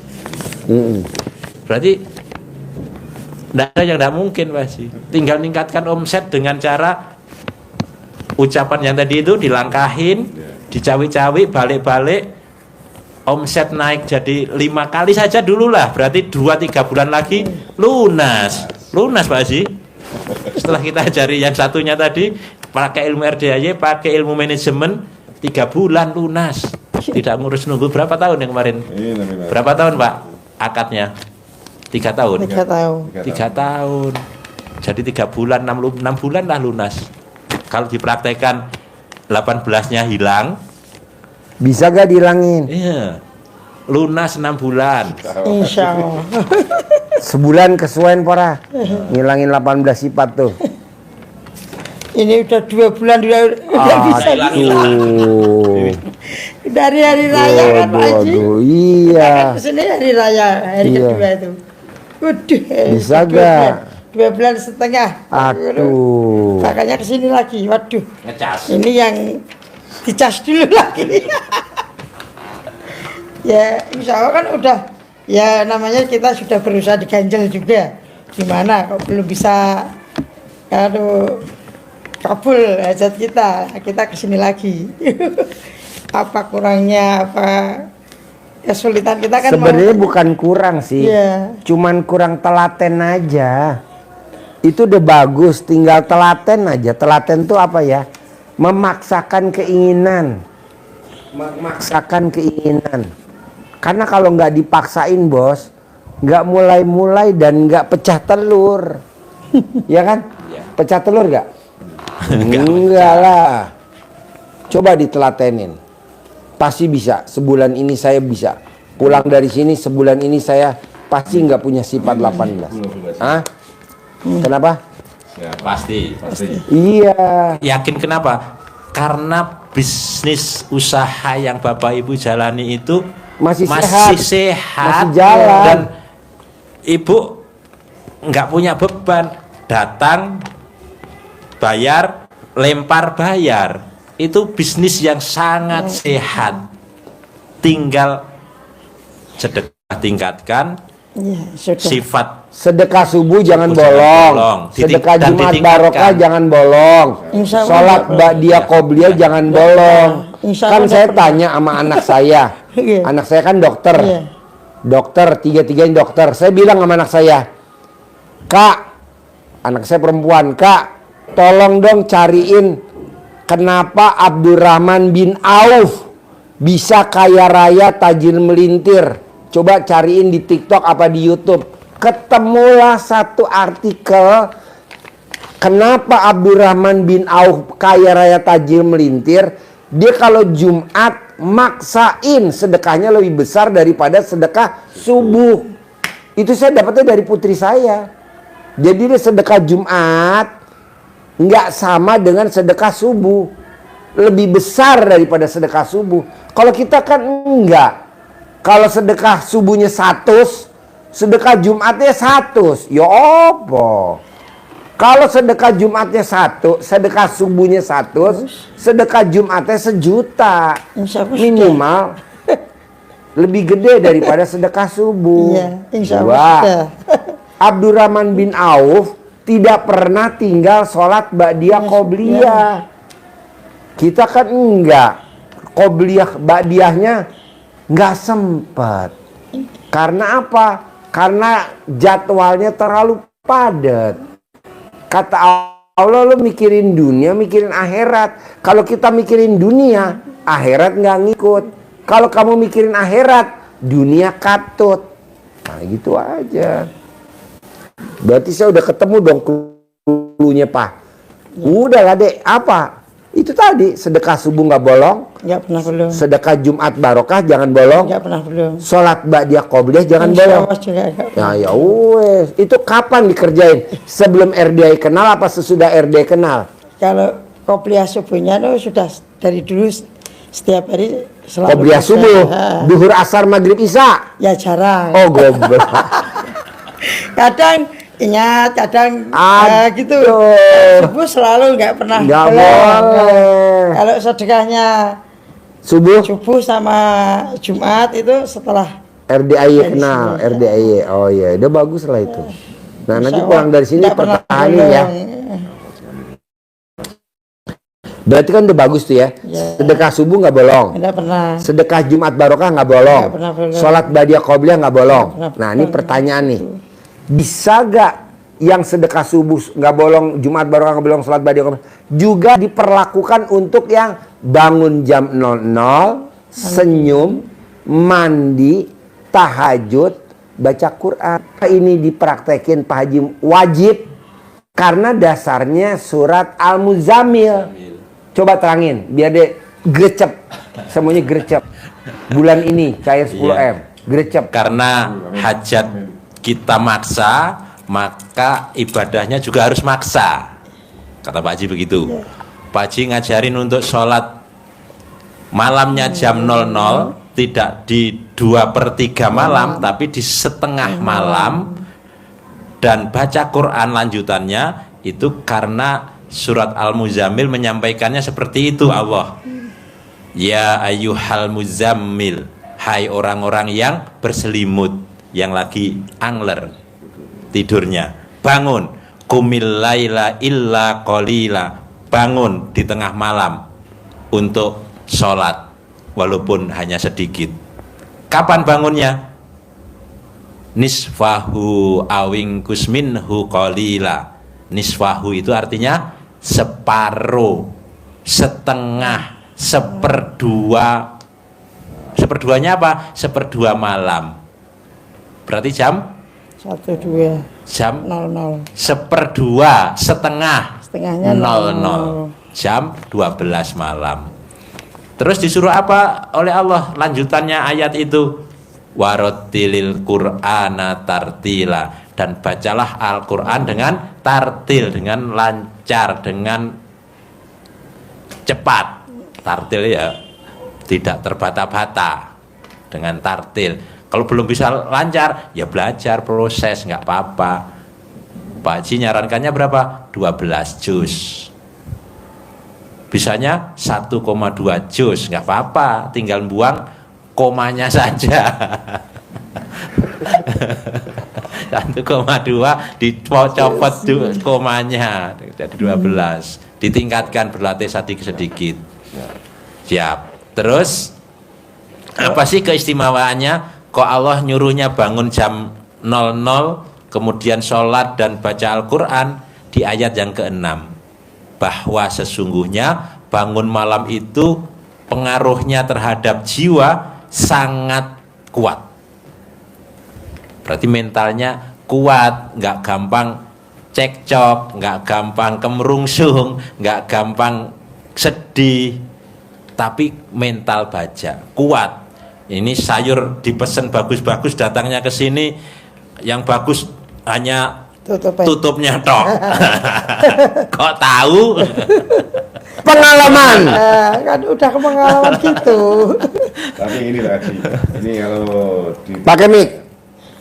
Berarti tidak ada yang tidak mungkin pasti. Tinggal meningkatkan omset dengan cara ucapan yang tadi itu dilangkahin, dicawi-cawi, balik-balik, omset naik jadi 5 kali saja dulu lah. Berarti 2-3 bulan lagi lunas Pak Haji. Setelah kita ajari yang satunya tadi, pakai ilmu RDAY, pakai ilmu manajemen, 3 bulan lunas. Tidak ngurus nunggu berapa tahun yang kemarin? Berapa tahun Pak akadnya? 3 tahun. 3 tahun. 3 tahun. Jadi 3 bulan, 6 bulan lah lunas. Kalau dipraktekkan 18-nya hilang, Bisa gak dihilangin? iya, lunas 6 bulan. Insya Allah. Sebulan kesuwen pora. Ngilangin 18 sifat tuh. Ini udah 2 bulan udah bisa. Aduh. Dari hari raya kan Pak Haji. Aduh, iya. Kan kesini hari raya, hari Iya. kedua itu. Waduh. Bisa dua gak? bulan, 2 bulan setengah. Aduh. Makanya kesini lagi. Waduh. Ngecas. Ini yang dicas dulu lagi. Ya, insya Allah kan udah. Ya namanya kita sudah berusaha diganjel juga. Gimana kok belum bisa kabul hajat kita kesini lagi. Apa kurangnya, apa kesulitan kita kan Sebenarnya mau- bukan kurang sih. Iya. Cuman kurang telaten aja. Itu udah bagus, tinggal telaten aja. Telaten tuh apa ya? Memaksakan keinginan. Memaksakan keinginan. Karena kalau nggak dipaksain bos, nggak mulai-mulai dan nggak pecah telur. Ya kan? Pecah telur nggak? Enggak lah. Coba ditelatenin. Pasti bisa. Sebulan ini saya bisa. Pulang dari sini sebulan ini saya pasti nggak punya sifat 18. Hah? Kenapa? Pasti. Iya. Yakin kenapa? Karena bisnis usaha yang Bapak Ibu jalani itu Masih sehat, masih jalan. dan Ibu nggak punya beban, datang bayar, lempar bayar. Itu bisnis yang sangat sehat. Tinggal sedekah tingkatkan, Iya, sudah. sifat Sedekah subuh jangan Jangan bolong. bolong. Titik- Sedekah dan Jumat ditingkatkan. barokah jangan bolong. Insya Allah Sholat bolong. ba'diyah qobliyah jangan bolong. Insya Kan Allah saya bolong. tanya sama anak saya. Iya. Anak saya kan dokter. Iya. Dokter, tiga-tiganya dokter. Saya bilang sama anak saya, Kak, anak saya perempuan, Kak, tolong dong cariin kenapa Abdurrahman bin Auf bisa kaya raya tajir melintir. Coba cariin di TikTok apa di YouTube. Ketemulah satu artikel kenapa Abdurrahman bin Auf kaya raya tajir melintir. Dia kalau Jumat maksain sedekahnya lebih besar daripada sedekah subuh. Itu saya dapatnya dari putri saya. Jadi dia sedekah Jumat nggak sama dengan sedekah subuh, lebih besar daripada sedekah subuh. Kalau kita kan enggak. Kalau sedekah subuhnya 100, sedekah Jumatnya 100. Ya apa? Kalau sedekah Jumatnya 1, sedekah subuhnya 100, sedekah Jumatnya 1.000.000 Insya Allah minimal. Lebih gede daripada sedekah subuh. Iya, insya Allah Dua, sudah. Abdurrahman bin Auf tidak pernah tinggal sholat ba'diyah qobliyah. Kita kan enggak. Qobliyah ba'diyahnya enggak sempat. Karena apa? Karena jadwalnya terlalu padat. Kata Allah, lu mikirin dunia, mikirin akhirat. Kalau kita mikirin dunia, akhirat nggak ngikut. Kalau kamu mikirin akhirat, dunia katut. Nah gitu aja. Berarti saya udah ketemu dong cluenya, Pak. Udahlah, Dek. Apa? Itu tadi, sedekah subuh nggak bolong. Nggak pernah belum. Sedekah Jumat barokah jangan bolong. Nggak pernah belum. Sholat ba'diyah qobliyah jangan Insya bolong. Allah juga nggak Ya pernah. ya wes. Itu kapan dikerjain? Sebelum RDI kenal apa sesudah RDI kenal? Kalau qobliyah subuhnya tuh sudah dari dulu setiap hari selalu. Qobliyah ada. subuh, Ha. duhur, asar, maghrib, isya. Ya jarang. Oh goblok. Kadang ingat, kadang gitu. Aduh. Subuh selalu nggak pernah Nggak bolong. boleh. Kalau sedekahnya Subuh subuh sama Jumat itu setelah RDI kenal, RDI. Oh iya, udah bagus lah itu. Nah, nanti Insya pulang Allah dari sini nggak pernah pertahanin ya. bolong. Berarti kan udah bagus tuh ya. Ya. Sedekah subuh nggak bolong. Nggak pernah. Sedekah Jumat barokah nggak bolong. Nggak pernah bolong. Sholat ba'diyah qobliyah nggak bolong. Nggak pernah Nah, ini bolong. pertanyaan nih. Bisa gak yang sedekah subuh nggak bolong, Jumat barokah nggak bolong, sholat ba'diyah qobliyah juga diperlakukan untuk yang bangun jam 00, senyum, mandi, tahajud, baca Quran. Ini dipraktekin Pak Haji wajib karena dasarnya surat Al-Muzammil. Coba terangin biar dia grecep, semuanya grecep. Bulan ini cair 10M, grecep. Karena hajat kita maksa, maka ibadahnya juga harus maksa. Kata Pak Haji begitu. Pak Haji ngajarin untuk sholat malamnya jam 00, tidak di 2/3 malam, tapi di setengah malam, dan baca Quran lanjutannya itu karena surat Al-Muzammil menyampaikannya seperti itu. Allah, ya ayyuhal muzammil, hai orang-orang yang berselimut, yang lagi angler tidurnya, bangun, qumil laila illa qalila, bangun di tengah malam untuk sholat walaupun hanya sedikit. Kapan bangunnya? Nisfahu awing kusminhu qalila. Nisfahu itu artinya separuh, setengah, seperdua. Seperduanya apa? Seperdua malam. Berarti jam 1, 2, jam 00. seperdua, setengah, Setengahnya 00, jam 12 malam. Terus disuruh apa oleh Allah? Lanjutannya ayat itu, warotilil Qur'ana tartila, dan bacalah Al-Quran dengan tartil, dengan lancar, dengan cepat. Tartil ya tidak terbata-bata, dengan tartil. Kalau belum bisa lancar ya belajar, proses, nggak apa-apa. Pak Haji nyarankannya berapa? 12 juz. Bisanya 1,2 juz, nggak apa-apa, tinggal buang komanya saja. 1,2 dicopot komanya jadi 12. Ditingkatkan, berlatih sedikit-sedikit. Siap. Terus apa sih keistimewaannya? Kok Allah nyuruhnya bangun jam 00, kemudian sholat dan baca Al-Quran di ayat yang ke-6, bahwa sesungguhnya bangun malam itu pengaruhnya terhadap jiwa sangat kuat. Berarti mentalnya kuat, nggak gampang cekcok, nggak gampang kemerungsung, nggak gampang sedih, tapi mental baja kuat. Ini sayur dipesan bagus-bagus, datangnya ke sini yang bagus hanya tutupnya tok. Kok tahu? Pengalaman. Kan udah pengalaman gitu. Tapi ini tadi, ini Pakai mic.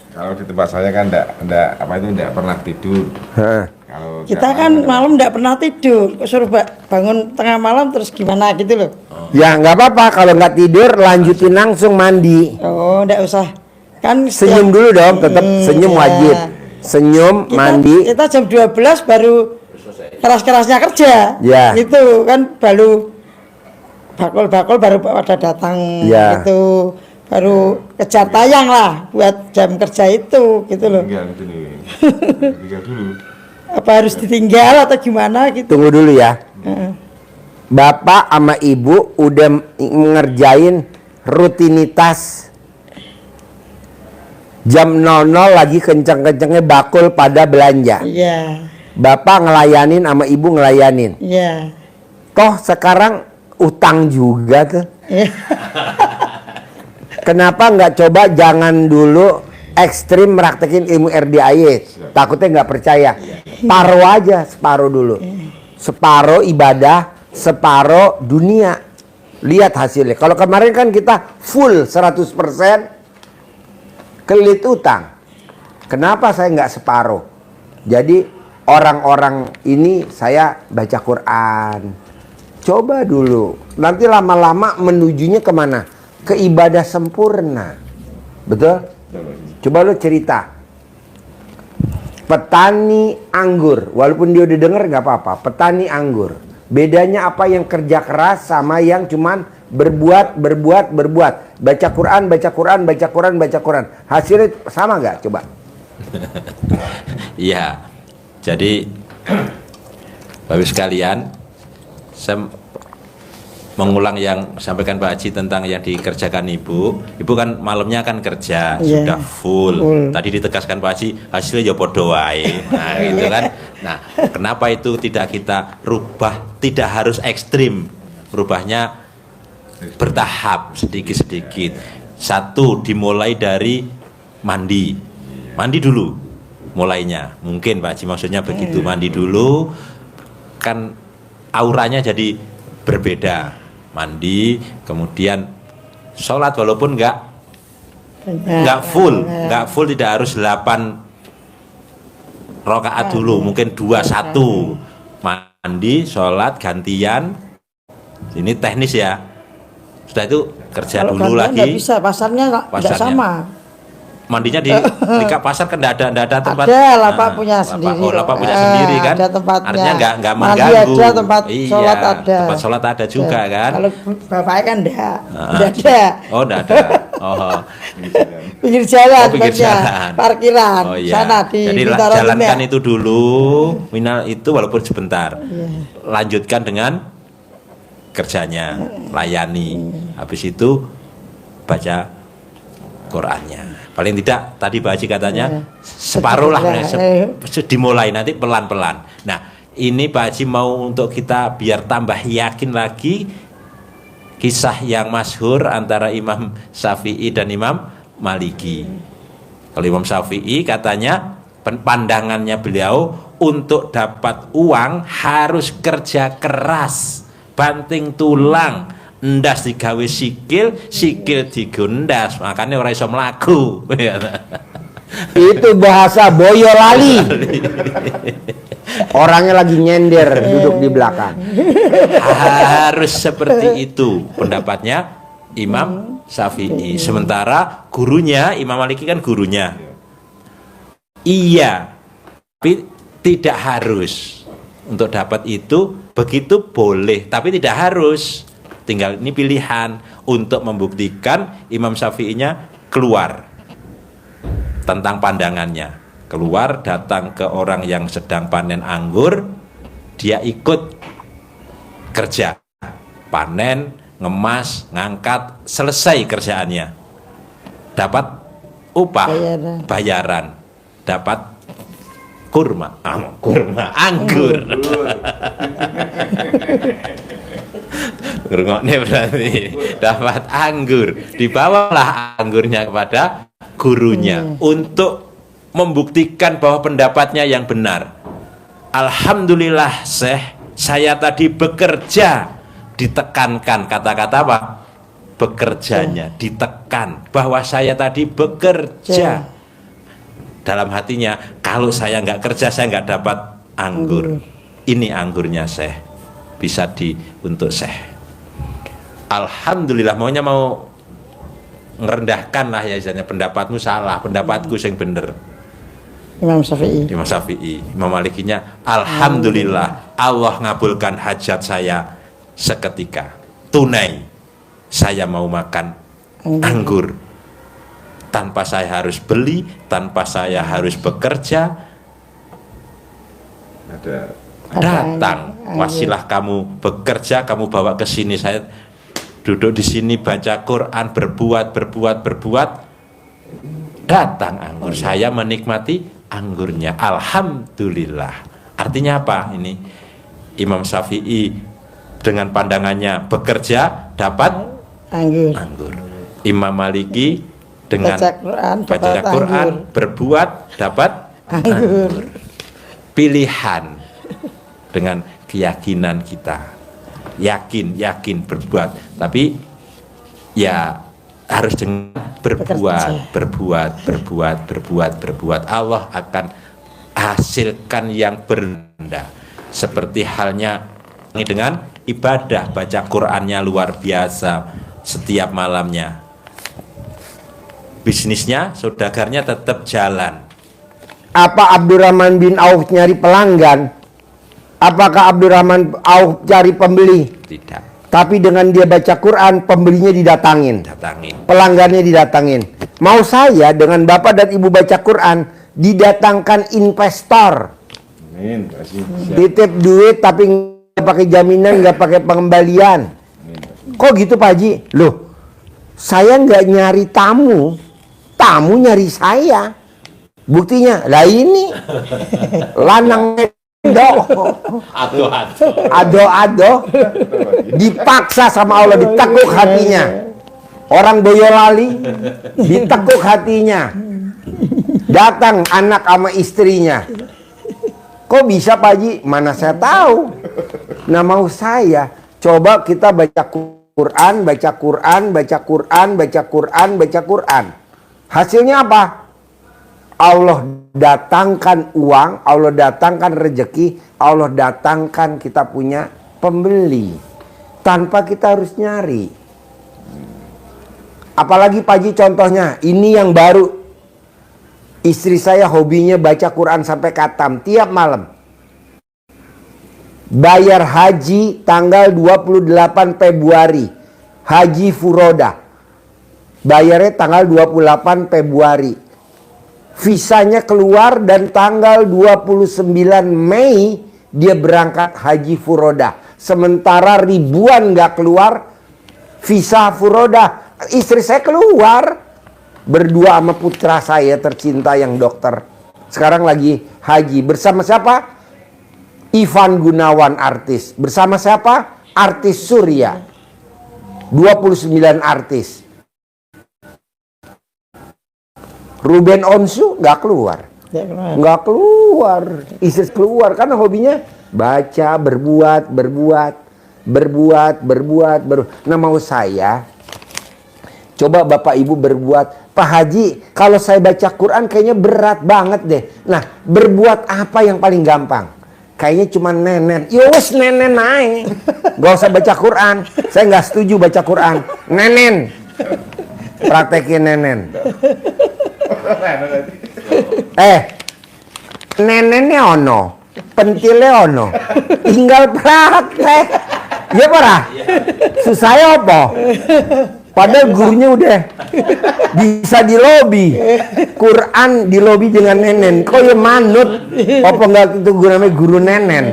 kalau di tempat saya kan enggak pernah tidur. Hah. Kalau Kita tiap kan malam malam nggak pernah tidur. Kok suruh bangun tengah malam terus gimana gitu loh. Ya nggak apa-apa, kalau nggak tidur lanjutin langsung mandi. Oh, nggak usah. Kan Senyum dulu dong, tetap senyum ya. wajib. Senyum, Kita, mandi. kita jam 12 baru keras-kerasnya kerja. Ya. Itu kan baru bakul-bakul baru pada datang Ya. gitu. Baru kejar tayang lah buat jam kerja itu gitu loh. tinggal itu nih. Tinggal dulu. Apa harus ditinggal atau gimana gitu. Tunggu dulu ya. Heeh. Bapak sama ibu udah ngerjain rutinitas Jam 00 lagi kenceng-kencengnya bakul pada belanja. Iya. Bapak ngelayanin sama ibu ngelayanin. Iya. Toh sekarang utang juga tuh. Iya. Kenapa nggak coba jangan dulu ekstrim meraktekin ilmu RDIY? Takutnya nggak percaya. Separuh aja, separuh dulu. Separuh ibadah, separuh dunia. Lihat hasilnya. Kalau kemarin kan kita full 100% kelit utang. Kenapa saya nggak separuh? Jadi orang-orang ini saya baca Quran. Coba dulu. Nanti lama-lama menujunya kemana? Ke ibadah sempurna. Betul? Coba lu cerita. Petani anggur. Walaupun dia udah denger nggak apa-apa. Petani anggur. Bedanya apa yang kerja keras sama yang cuman berbuat. Baca Quran. Hasilnya sama nggak? Coba. Iya. Jadi Bapak sekalian, saya mengulang yang sampaikan Pak Haji tentang yang dikerjakan Ibu. Ibu kan malamnya kan kerja, Iya. sudah full. Tadi ditegaskan Pak Haji, hasilnya ya podo wae. Nah, gitu kan. Nah, kenapa itu tidak kita rubah? Tidak harus ekstrim. Rubahnya bertahap, sedikit-sedikit. Satu, dimulai dari mandi. Mandi dulu mulainya. Mungkin Pak Haji maksudnya begitu. Mandi dulu, kan auranya jadi berbeda. Mandi, kemudian sholat walaupun nggak full, tidak harus 8 rakaat dulu, mungkin 2-1. Mandi, sholat, gantian. Ini teknis ya. Sudah itu kerja Kalau dulu gantian lagi. nggak bisa, pasarnya nggak sama. Mandinya di pasar kan nggak ada tempat. Ada, lapak punya sendiri. Oh, lapak punya sendiri kan. Ada tempatnya. Artinya nggak Mandi mengganggu. ada, tempat Iya, sholat ada. tempat sholat ada juga kan. Kalau bapaknya kan enggak ada. Oh, enggak ada. Oh. Pinggir jalan, Oh, pinggir tempatnya. jalan. Parkiran Oh iya. sana di Jadi Bintaro jalankan Lima. itu dulu, minimal itu walaupun sebentar. Lanjutkan dengan kerjanya, layani. Habis itu baca Qurannya. Paling tidak tadi Pak Haji katanya separuh lah, dimulai nanti pelan-pelan. Nah, ini Pak Haji mau untuk kita biar tambah yakin lagi kisah yang masyhur antara Imam Syafi'i dan Imam Maliki. Kalau Imam Syafi'i katanya pandangannya beliau untuk dapat uang harus kerja keras, banting tulang, ndas digawe sikil, sikil digundas, makanya orang iso mlaku. Itu bahasa Boyolali. Orangnya lagi nyender duduk di belakang. Harus seperti itu pendapatnya Imam Syafi'i. Sementara gurunya Imam Maliki kan gurunya. Iya, tapi tidak harus. Untuk dapat itu begitu boleh, tapi tidak harus. Tinggal ini pilihan untuk membuktikan Imam Syafi'inya keluar tentang pandangannya. Keluar datang ke orang yang sedang panen anggur, dia ikut kerja, panen, ngemas, ngangkat, selesai kerjaannya. Dapat upah, bayaran, dapat kurma, anggur. Ngerungokne berarti dapat anggur, dibawalah anggurnya kepada gurunya untuk membuktikan bahwa pendapatnya yang benar. Alhamdulillah Syekh, saya tadi bekerja, ditekankan kata-kata apa? Bekerjanya ditekan bahwa saya tadi bekerja. Dalam hatinya, kalau saya nggak kerja saya nggak dapat anggur. Ini anggurnya Syekh, bisa untuk Syekh. Alhamdulillah, maunya mau ngerendahkan lah ya, misalnya pendapatmu salah, pendapatku yang bener. Imam Syafi'i. Imam Syafi'i, Imam Malikinya alhamdulillah Allah ngabulkan hajat saya seketika. Tunai saya mau makan anggur tanpa saya harus beli, tanpa saya harus bekerja. Datang, wasilah kamu bekerja, kamu bawa ke sini, saya duduk di sini baca Quran, berbuat. datang anggur, saya menikmati anggurnya, alhamdulillah. Artinya apa ini? Imam Syafi'i dengan pandangannya bekerja dapat anggur. Imam Maliki dengan baca Quran berbuat dapat anggur. Pilihan dengan keyakinan kita, yakin berbuat, tapi ya harus dengan berbuat. Allah akan hasilkan yang beranda. Seperti halnya ini dengan ibadah, baca Qur'annya luar biasa setiap malamnya. Bisnisnya, saudagarnya tetap jalan. Apa Abdurrahman bin Auf nyari pelanggan? Apakah Abdurrahman Auf cari pembeli? Tidak. Tapi dengan dia baca Quran, pembelinya didatangin. Pelanggannya didatangin. Mau saya dengan Bapak dan Ibu baca Quran, didatangkan investor. Amin. Titip duit tapi nggak pakai jaminan, nggak pakai pengembalian. Kok gitu Pak Haji? Loh, saya nggak nyari tamu, tamu nyari saya. Buktinya, lah ini lanang ado dipaksa sama Allah, ditekuk hatinya. Orang Boyolali ditekuk hatinya. Datang anak sama istrinya. Kok bisa Pak Haji? Mana saya tahu. Nah mau saya coba kita baca Quran, baca Quran, baca Quran, baca Quran, baca Quran. Hasilnya apa? Allah datangkan uang, Allah datangkan rezeki, Allah datangkan kita punya pembeli tanpa kita harus nyari. Apalagi Pak Haji contohnya, ini yang baru. Istri saya hobinya baca Quran sampai khatam tiap malam. Bayar haji tanggal 28 Februari. Haji Furoda. Bayarnya tanggal 28 Februari. Visanya keluar dan tanggal 29 Mei dia berangkat haji Furoda. Sementara ribuan gak keluar visa Furoda. Istri saya keluar berdua sama putra saya tercinta yang dokter. Sekarang lagi haji bersama siapa? Ivan Gunawan artis. Bersama siapa? Artis Surya. 29 artis. Ruben Onsu nggak keluar. Nggak keluar. Istri keluar karena hobinya baca, berbuat. Nah mau saya coba Bapak Ibu berbuat. Pak Haji, kalau saya baca Quran kayaknya berat banget deh. Nah, berbuat apa yang paling gampang? Kayaknya cuma nenen. Ya wes nenen naik. Gak usah baca Quran. Saya nggak setuju baca Quran. Nenen. Praktekin nenen. Nenennya ono. Pentilnya ono. Tinggal praktek. Ya parah. Susah ya apa? Padahal gurunya udah bisa di lobi. Quran di lobi dengan nenen. Kok ya manut? Apa enggak itu guru namanya guru nenen?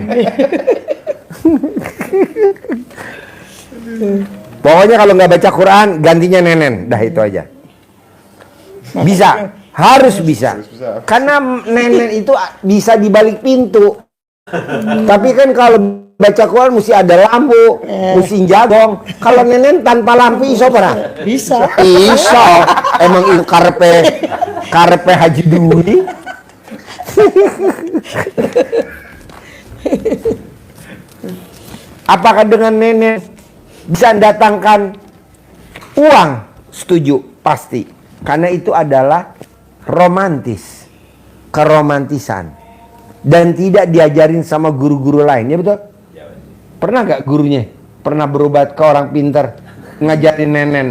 Pokoknya kalau nggak baca Quran gantinya nenen. Dah itu aja. Bisa, harus bisa. Karena nenen itu bisa di balik pintu. Tapi kan kalau baca Quran mesti ada lampu, mesti jagong. Kalau nenen tanpa lampu iso pernah? Bisa. Iso. Emang itu karepe Haji Dwi. Apakah dengan nenen bisa mendatangkan uang? Setuju, pasti. Karena itu adalah romantis, keromantisan. Dan tidak diajarin sama guru-guru lain, ya betul? Pernah gak gurunya? Pernah berobat ke orang pintar ngajarin nenen?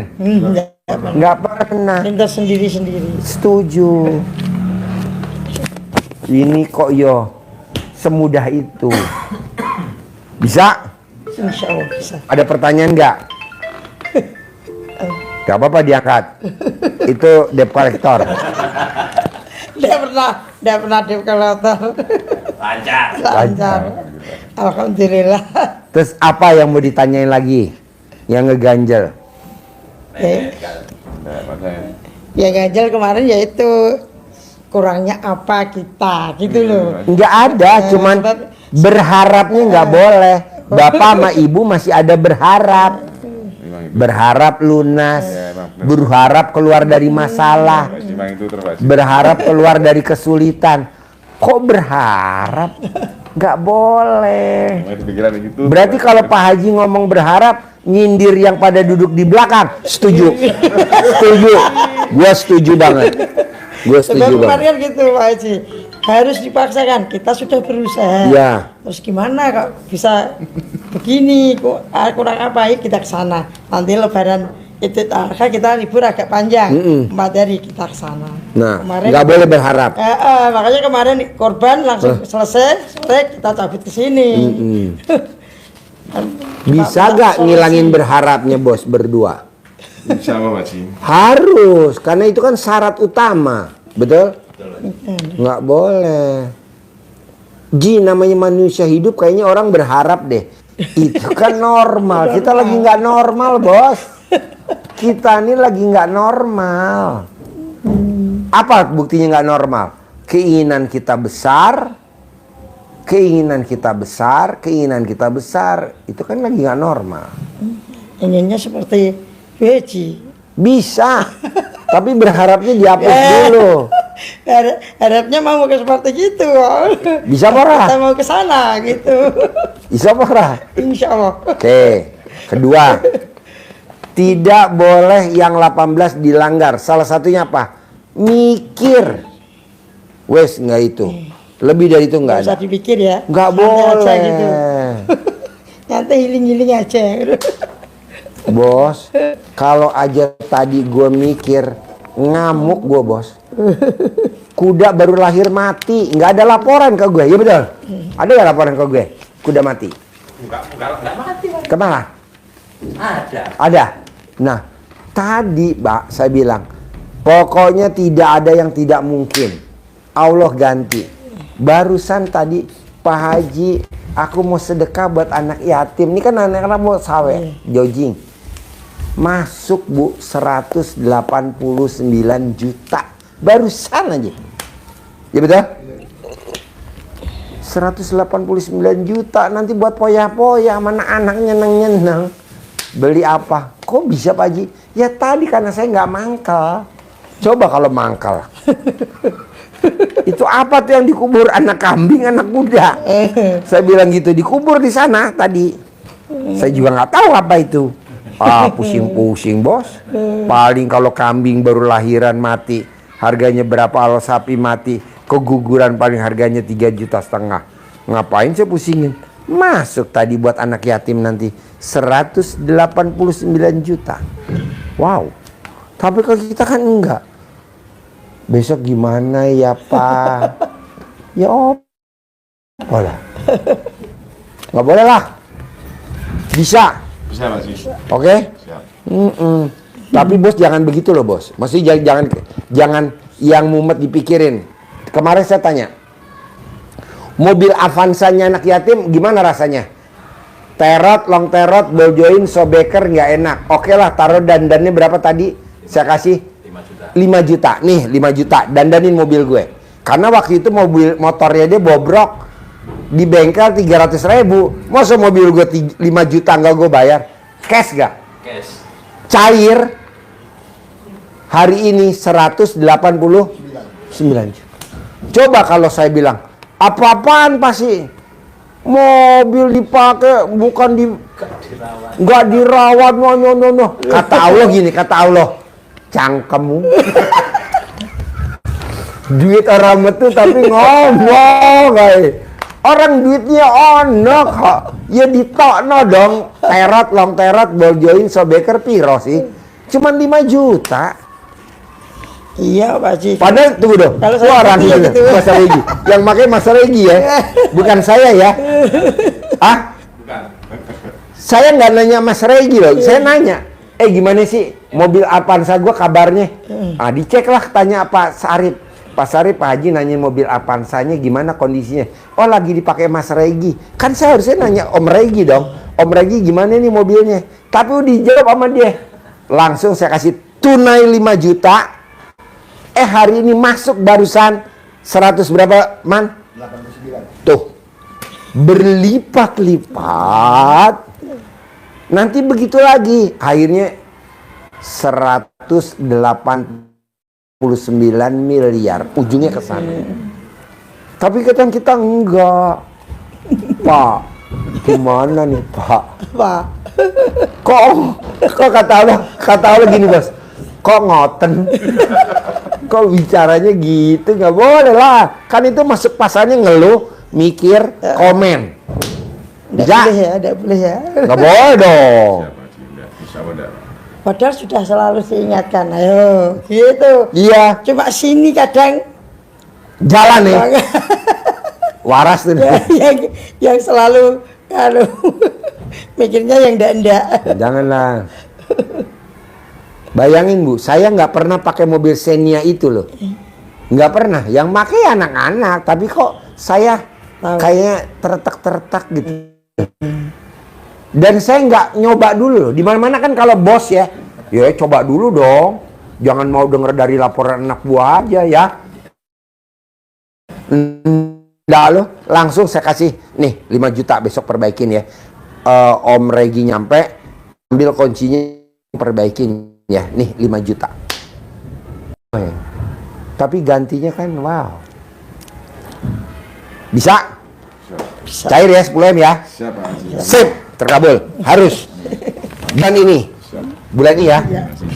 Nggak pernah. Pintar sendiri-sendiri. Setuju. Ini kok yo semudah itu. Bisa? Insya Allah bisa. Ada pertanyaan nggak? Gak apa-apa diangkat. Itu debt collector. Tidak pernah debt collector. Lancar. Alhamdulillah. Terus apa yang mau ditanyain lagi? Yang ngeganjel? Ya ganjel kemarin yaitu kurangnya apa kita gitu loh. Nggak ada, cuman berharapnya nggak boleh. Bapak sama ibu masih ada berharap. Memang itu. Berharap lunas, Iya, emang benar. berharap keluar dari masalah, Memang itu terbaik. berharap keluar dari kesulitan. Kok berharap? Nggak boleh. Memang itu pikiran gitu. Berarti kalau Pak Haji ngomong berharap, nyindir yang pada duduk di belakang, setuju. Setuju. Gua setuju banget. Gua Sebab setuju kemarin banget. kan gitu Pak Haji, harus dipaksakan. Kita sudah berusaha. Ya. Terus gimana kok bisa begini? Kok kurang apa? Ya kita ke sana. Nanti Lebaran itu kita libur agak panjang, 4 hari kita ke sana. Nah, nggak boleh berharap. Makanya kemarin korban langsung selesai, sore kita cabut ke sini. Bisa gak ngilangin berharapnya bos berdua? Insya Allah Pak Haji. Harus, karena itu kan syarat utama, betul? Nggak boleh. Ji, namanya manusia hidup kayaknya orang berharap deh. Itu kan normal. Kita lagi nggak normal bos. Kita ini lagi nggak normal. Apa buktinya nggak normal? Keinginan kita besar. Keinginan kita besar. Keinginan kita besar. Itu kan lagi nggak normal. Inginnya seperti Beji. Bisa. Tapi berharapnya dihapus dulu. Harapnya mau ke seperti gitu. Bisa Bora? Kita mau ke sana gitu. Bisa Bora? Insya Allah. Oke. Kedua. Tidak boleh yang 18 dilanggar. Salah satunya apa? Mikir. Wes nggak itu. Lebih dari itu nggak Nggak usah ada. dipikir ya. Nggak Santai aja boleh. gitu. Nanti healing-healing aja. Bos, kalau aja tadi gue mikir, ngamuk gue bos. Kuda baru lahir mati, nggak ada laporan ke gue, ya betul? Ada nggak laporan ke gue? Kuda mati. Enggak mati, Pak. Kemana? Ada. Ada. Nah, tadi Pak saya bilang, pokoknya tidak ada yang tidak mungkin. Allah ganti. Barusan tadi Pak Haji, aku mau sedekah buat anak yatim. Ini kan anak-anak mau sawe, jogging. Masuk Bu 189 juta. Barusan aja. Ya betul? 189 juta nanti buat poya-poya, mana anak nyeneng-nyeneng. Beli apa? Kok bisa Pak Haji? Ya tadi karena saya nggak mangkal. Coba kalau mangkal. Itu apa tuh yang dikubur? Anak kambing, anak kuda. Saya bilang gitu, dikubur di sana tadi. Saya juga nggak tahu apa itu. Ah, pusing-pusing bos. Paling kalau kambing baru lahiran mati, harganya berapa? Kalau sapi mati, keguguran paling harganya 3,5 juta. Ngapain saya pusingin? Masuk tadi buat anak yatim nanti 189 juta. Wow. Tapi kalau kita kan enggak. Besok gimana ya Pak? Ya boleh. Nggak boleh lah. Bisa. Bisa Pak Haji. Oke? Siap. Tapi bos jangan begitu loh bos. Maksudnya jangan yang mumet dipikirin. Kemarin saya tanya, mobil Avanza-nya anak yatim gimana rasanya? Terot, long terot, ball join, sobeker nggak enak. Oke lah, taruh dandannya berapa tadi? Saya kasih 5 juta. Nih 5 juta, dandanin mobil gue. Karena waktu itu motornya dia bobrok. Di bengkel 300.000. Masa mobil gue 5 juta nggak gue bayar? Cash gak? Cash. Cair. Hari ini 189 juta. Coba kalau saya bilang, apa-apaan pasti mobil dipakai bukan di nggak dirawat, no. Kata Allah gini, kata Allah, cangkemmu. Duit orang metu tapi ngomong guys. Orang duitnya ono kok. Ya ditokno dong. Terot, long terot, ball join, sobeker piro sih? Cuman 5 juta. Iya Pak Haji. Padahal tunggu dong. Kalau saya Orang ngerti ya gitu. Mas Regi. Yang pakai Mas Regi ya. Bukan saya ya. Ah? Saya nggak nanya Mas Regi loh. Saya nanya, gimana sih mobil Avanza gua kabarnya? Ah, dicek lah, tanya Pak Sarip. Pak Sarip, Pak Haji nanya mobil Avanzanya gimana kondisinya? Oh, lagi dipakai Mas Regi. Kan saya harusnya nanya Om Regi dong. Om Regi gimana nih mobilnya? Tapi udah dijawab sama dia. Langsung saya kasih tunai 5 juta. hari ini masuk barusan 100 berapa, Man? 89. Tuh. Berlipat-lipat. Nanti begitu lagi. Akhirnya 189 miliar. Ujungnya ke sana. Tapi kita enggak. Pak, gimana nih, Pak? Pak. Kok kata Allah gini, Bos. Kok ngoten? Kok bicaranya gitu? Nggak boleh lah. Kan itu masuk pasalnya ngeluh, mikir, komen. Nggak Bisa? boleh ya, nggak boleh ya. Nggak boleh dong. Siapa sih? Enggak bisa apa enggak? Padahal sudah selalu diingatkan, ayo, gitu. Iya, Cuma sini kadang jalan nih. Waras tuh. yang selalu kalau mikirnya yang ndak. Janganlah. Bayangin Bu, saya nggak pernah pakai mobil Xenia itu loh. Nggak pernah. Yang pakai anak-anak, tapi kok saya kayaknya tertak gitu. Dan saya nggak nyoba dulu loh. Di mana-mana kan kalau bos ya coba dulu dong. Jangan mau denger dari laporan anak buah aja ya. Nggak loh, langsung saya kasih nih 5 juta besok perbaikin ya. Om Regi nyampe, ambil kuncinya perbaikin ya. Nih 5 juta. Tapi gantinya kan wow. Bisa? Cair ya 10 M ya. Siapa sih? Sip, terkabul. Harus. Dan ini bulan ini ya. Sip.